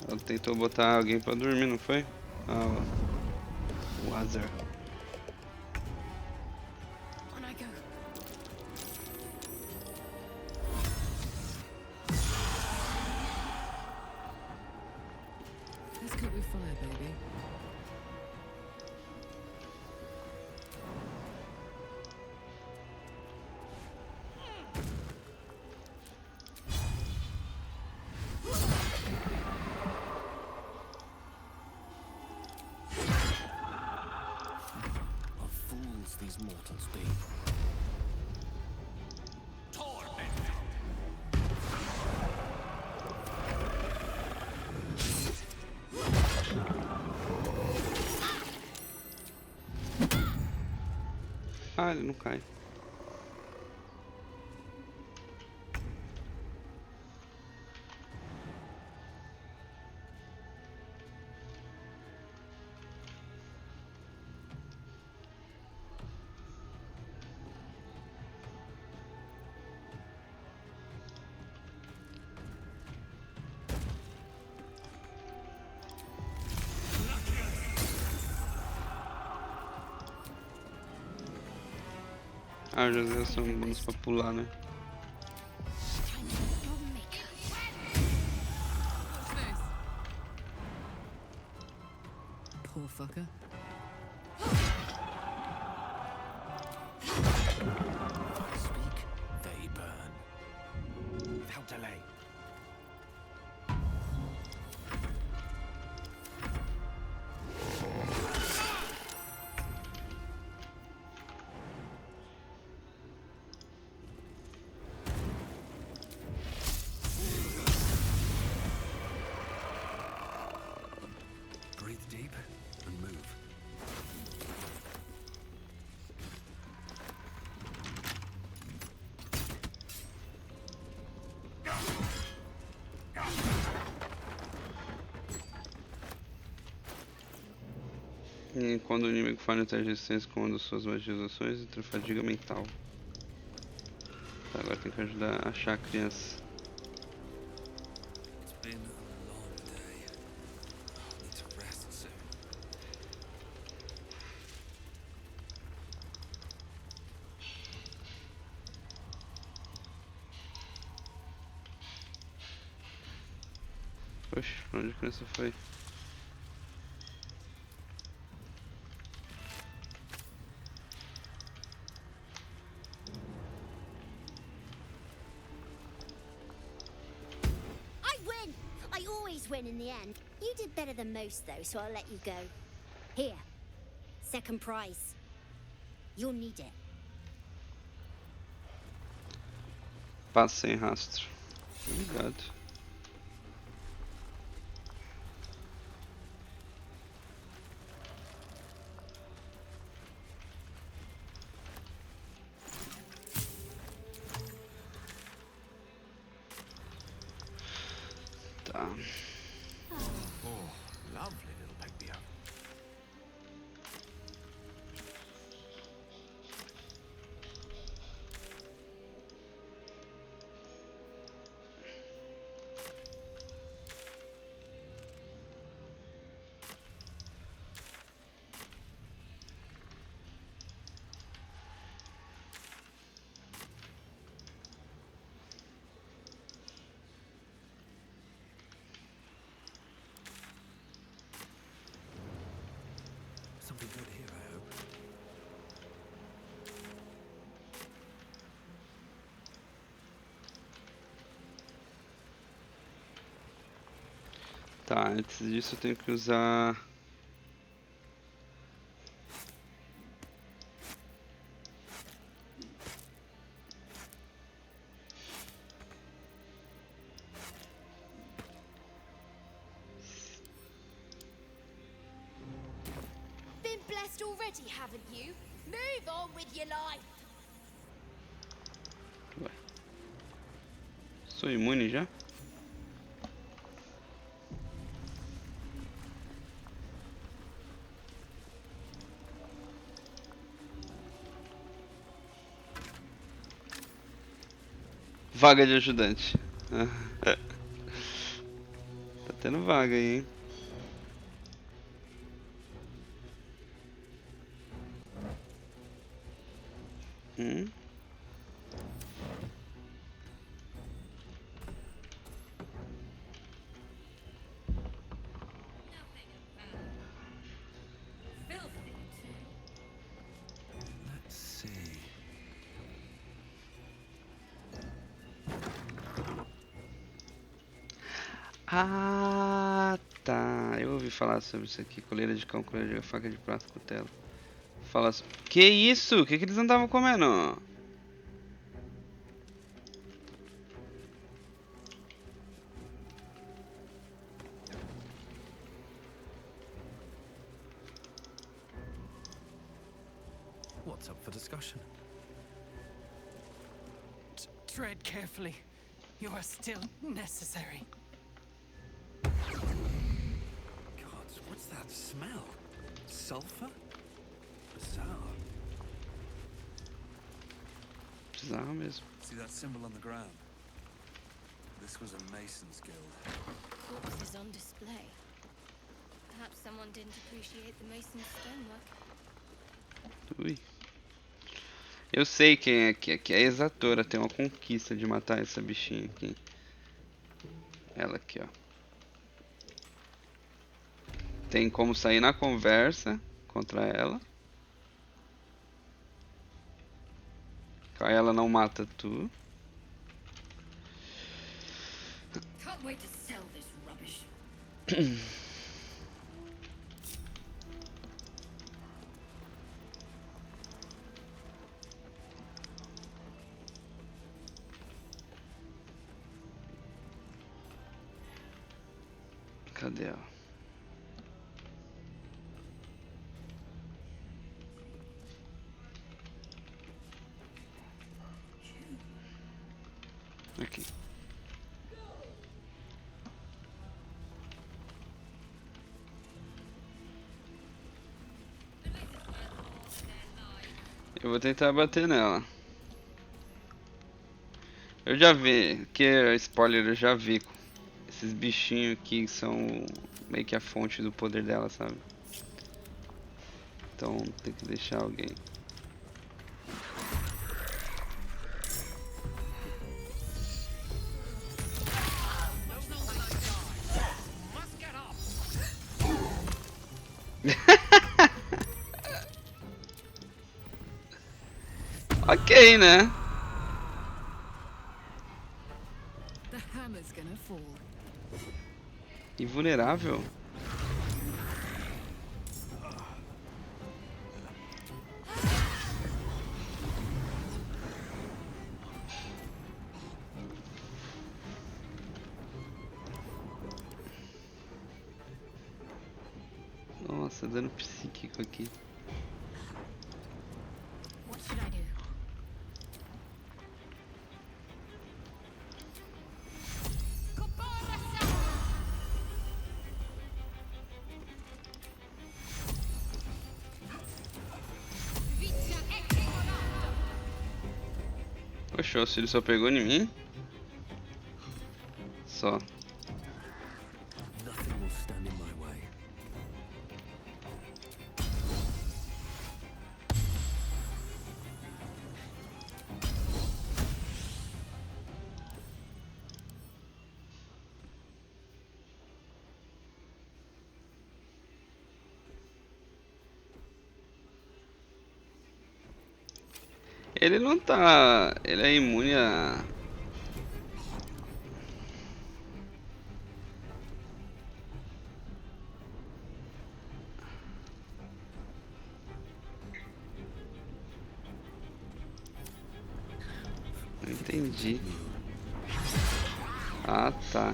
Ela tentou botar alguém pra dormir, não foi? Ah, o Azar. On I go. Let's cook with fire, baby. What fools these mortals be. Ah, ele não cai. Ah, já usei essa bônus pra pular, né? Poor fucker. Speak, they burn. Without delay. Breathe deep and move. E quando o inimigo falha, teste de resistência com uma das suas magias ações, entra fadiga mental. Tá, agora tem que ajudar a achar a criança. It's been a long day. I need to rest soon. Oxe, pra onde a criança foi? I win! I always win in the end. You did better than most, though, so I'll let you go. Here. Second prize. You'll need it. Passa sem rastro. Obrigado. Tá. Oh, lovely little Pegby. Something good here, I hope. Tá, antes disso eu tenho que usar... Been blessed already, haven't you? Move on with your life. Ué. Sou imune já? Vaga de ajudante. Tá tendo vaga aí, hein? Let's see. Ah, tá. Eu ouvi falar sobre isso aqui. Coleira de cão, coleira de faca de prata, cutelo. Fala so... Que isso? O que eles andavam comendo? What's up for discussion? Tread carefully. You are still necessary. God, what's that smell? Sulfur? Bizarre. Bizarro mesmo. See that symbol on the ground? This was a Mason's guild. Corpses on display. Perhaps someone didn't appreciate the mason's stonework. Ui. Eu sei quem é que é a exatora. Tem uma conquista de matar essa bichinha aqui. Ela aqui, ó. Tem como sair na conversa contra ela. Aí ela não mata tu. Can't wait to sell this rubbish. Cadê ela? Aqui. Eu vou tentar bater nela. Eu já vi, que é spoiler, eu já vi. Esses bichinhos aqui são meio que a fonte do poder dela, sabe? Então tem que deixar alguém. Ok, né? The hammer's gonna fall. Invulnerável? Nossa, dano psíquico aqui. What should I do? Poxa, o auxílio só pegou em mim? Só. Nothing will stand in my way. Ele não tá... Ele é imune a... Não entendi. Ah, tá.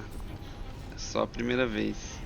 É só a primeira vez.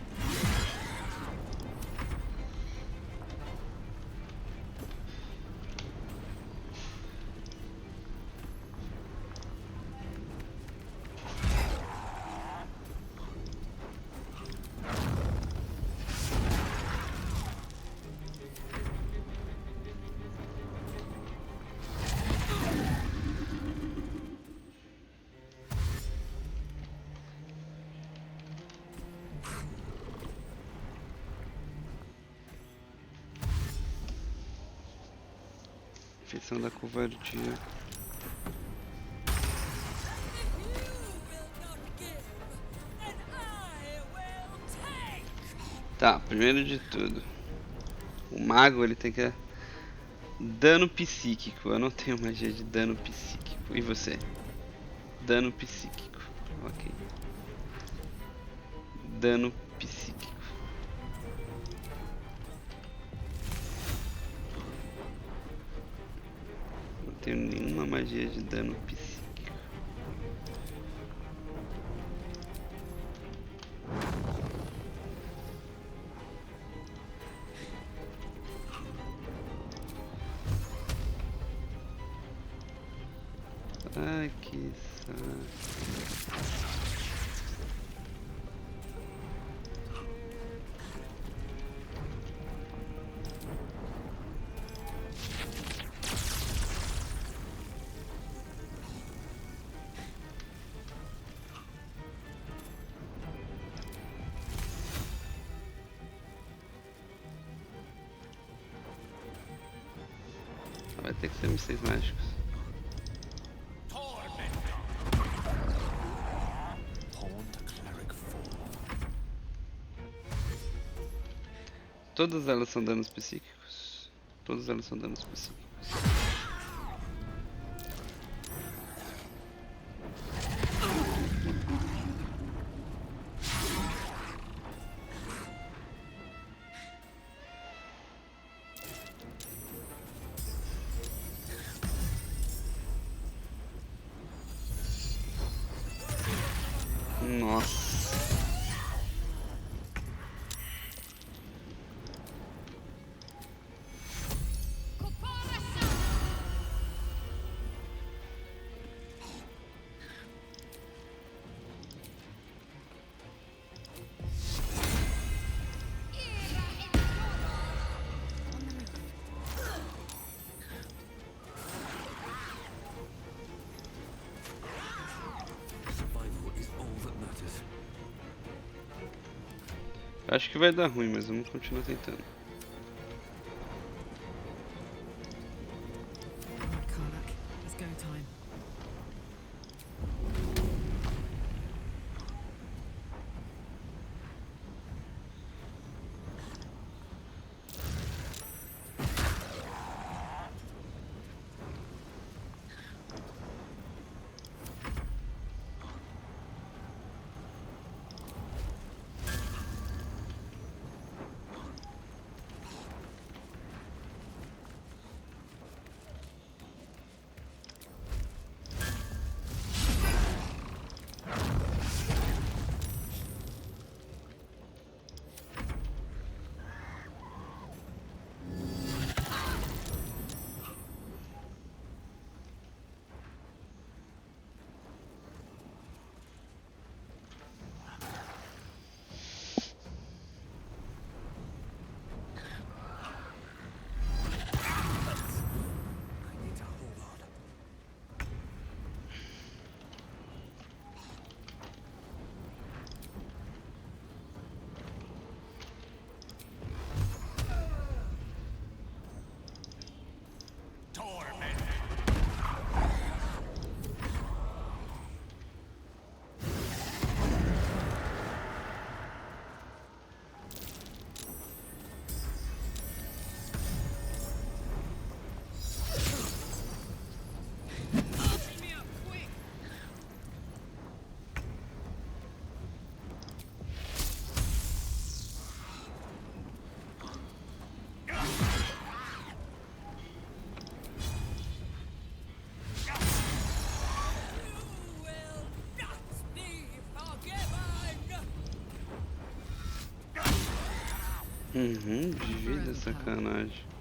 Feição da covardia. Tá, primeiro de tudo, o mago ele tem que dano psíquico. Eu não tenho magia de dano psíquico. E você? Dano psíquico. Ok. Dano psíquico. Não tenho nenhuma magia de dano psíquico. Ai, que saco. Vai Tem que ser mísseis mágicos. Todas elas são danos psíquicos. Todas elas são danos psíquicos. Nossa. Acho que vai dar ruim, mas vamos continuar tentando. Let's go time. De vida, sacanagem.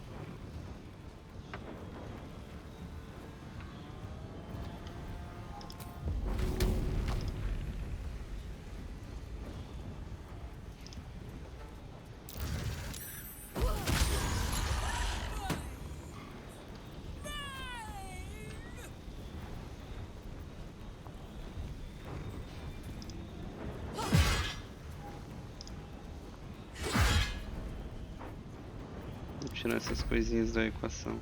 Vou tirar essas coisinhas da equação.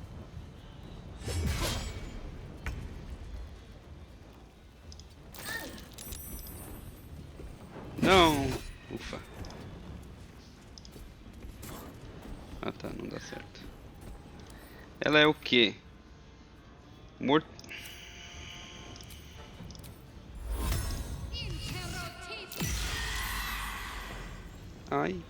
Não! Ufa. Ah tá, não dá certo. Ela é o quê? Morto. Ai.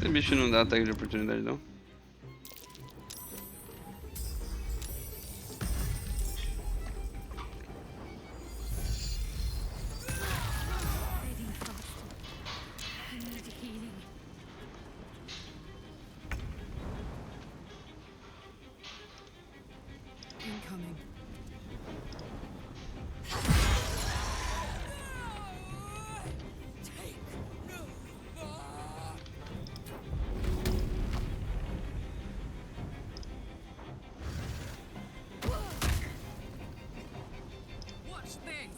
Esse bicho não dá ataque de oportunidade, não? Incoming. Watch this.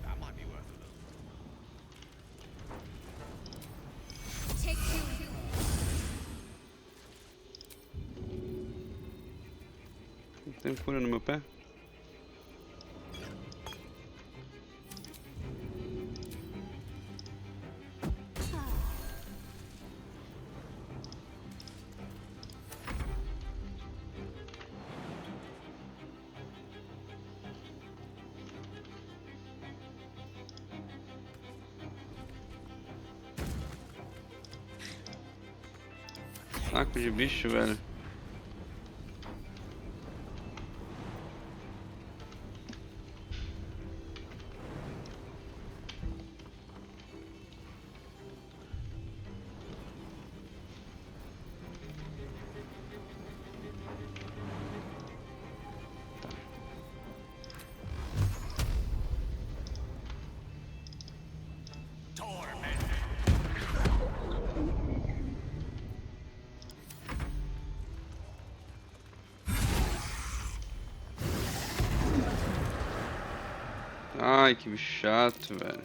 That might be worth a look. Take two. Tem cura no meu pé? Saco de bicho, velho. Ai, que bicho chato, velho.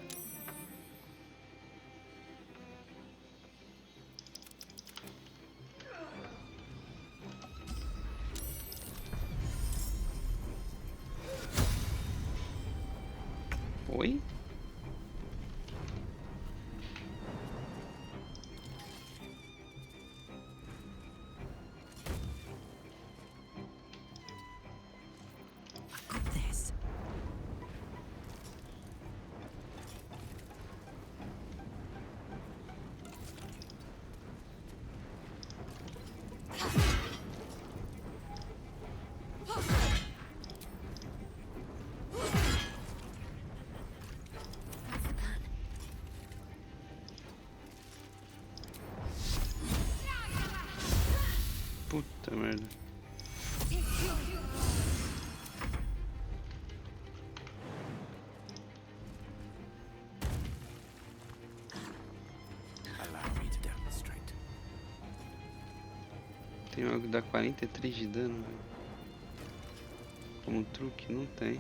Oi? Got this. Puta merda. Allow me to demonstrate. Tem algo que dá 43 de dano, velho. Como truque, não tem.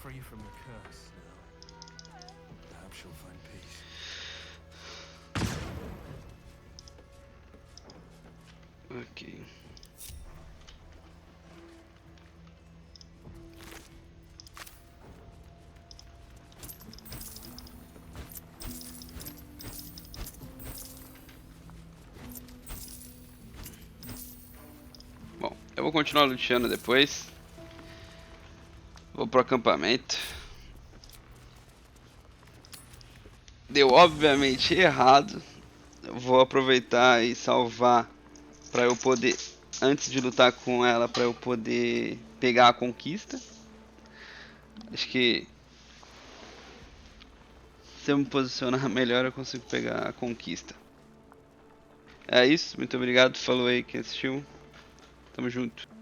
Free from the curse now. Perhaps she'll find peace. Ok. Bom, eu vou continuar luteando depois. Vou pro acampamento. Deu obviamente errado. Eu vou aproveitar e salvar pra eu poder, antes de lutar com ela, pra eu poder pegar a conquista. Acho que se eu me posicionar melhor eu consigo pegar a conquista. É isso, muito obrigado, falou aí quem assistiu. Tamo junto.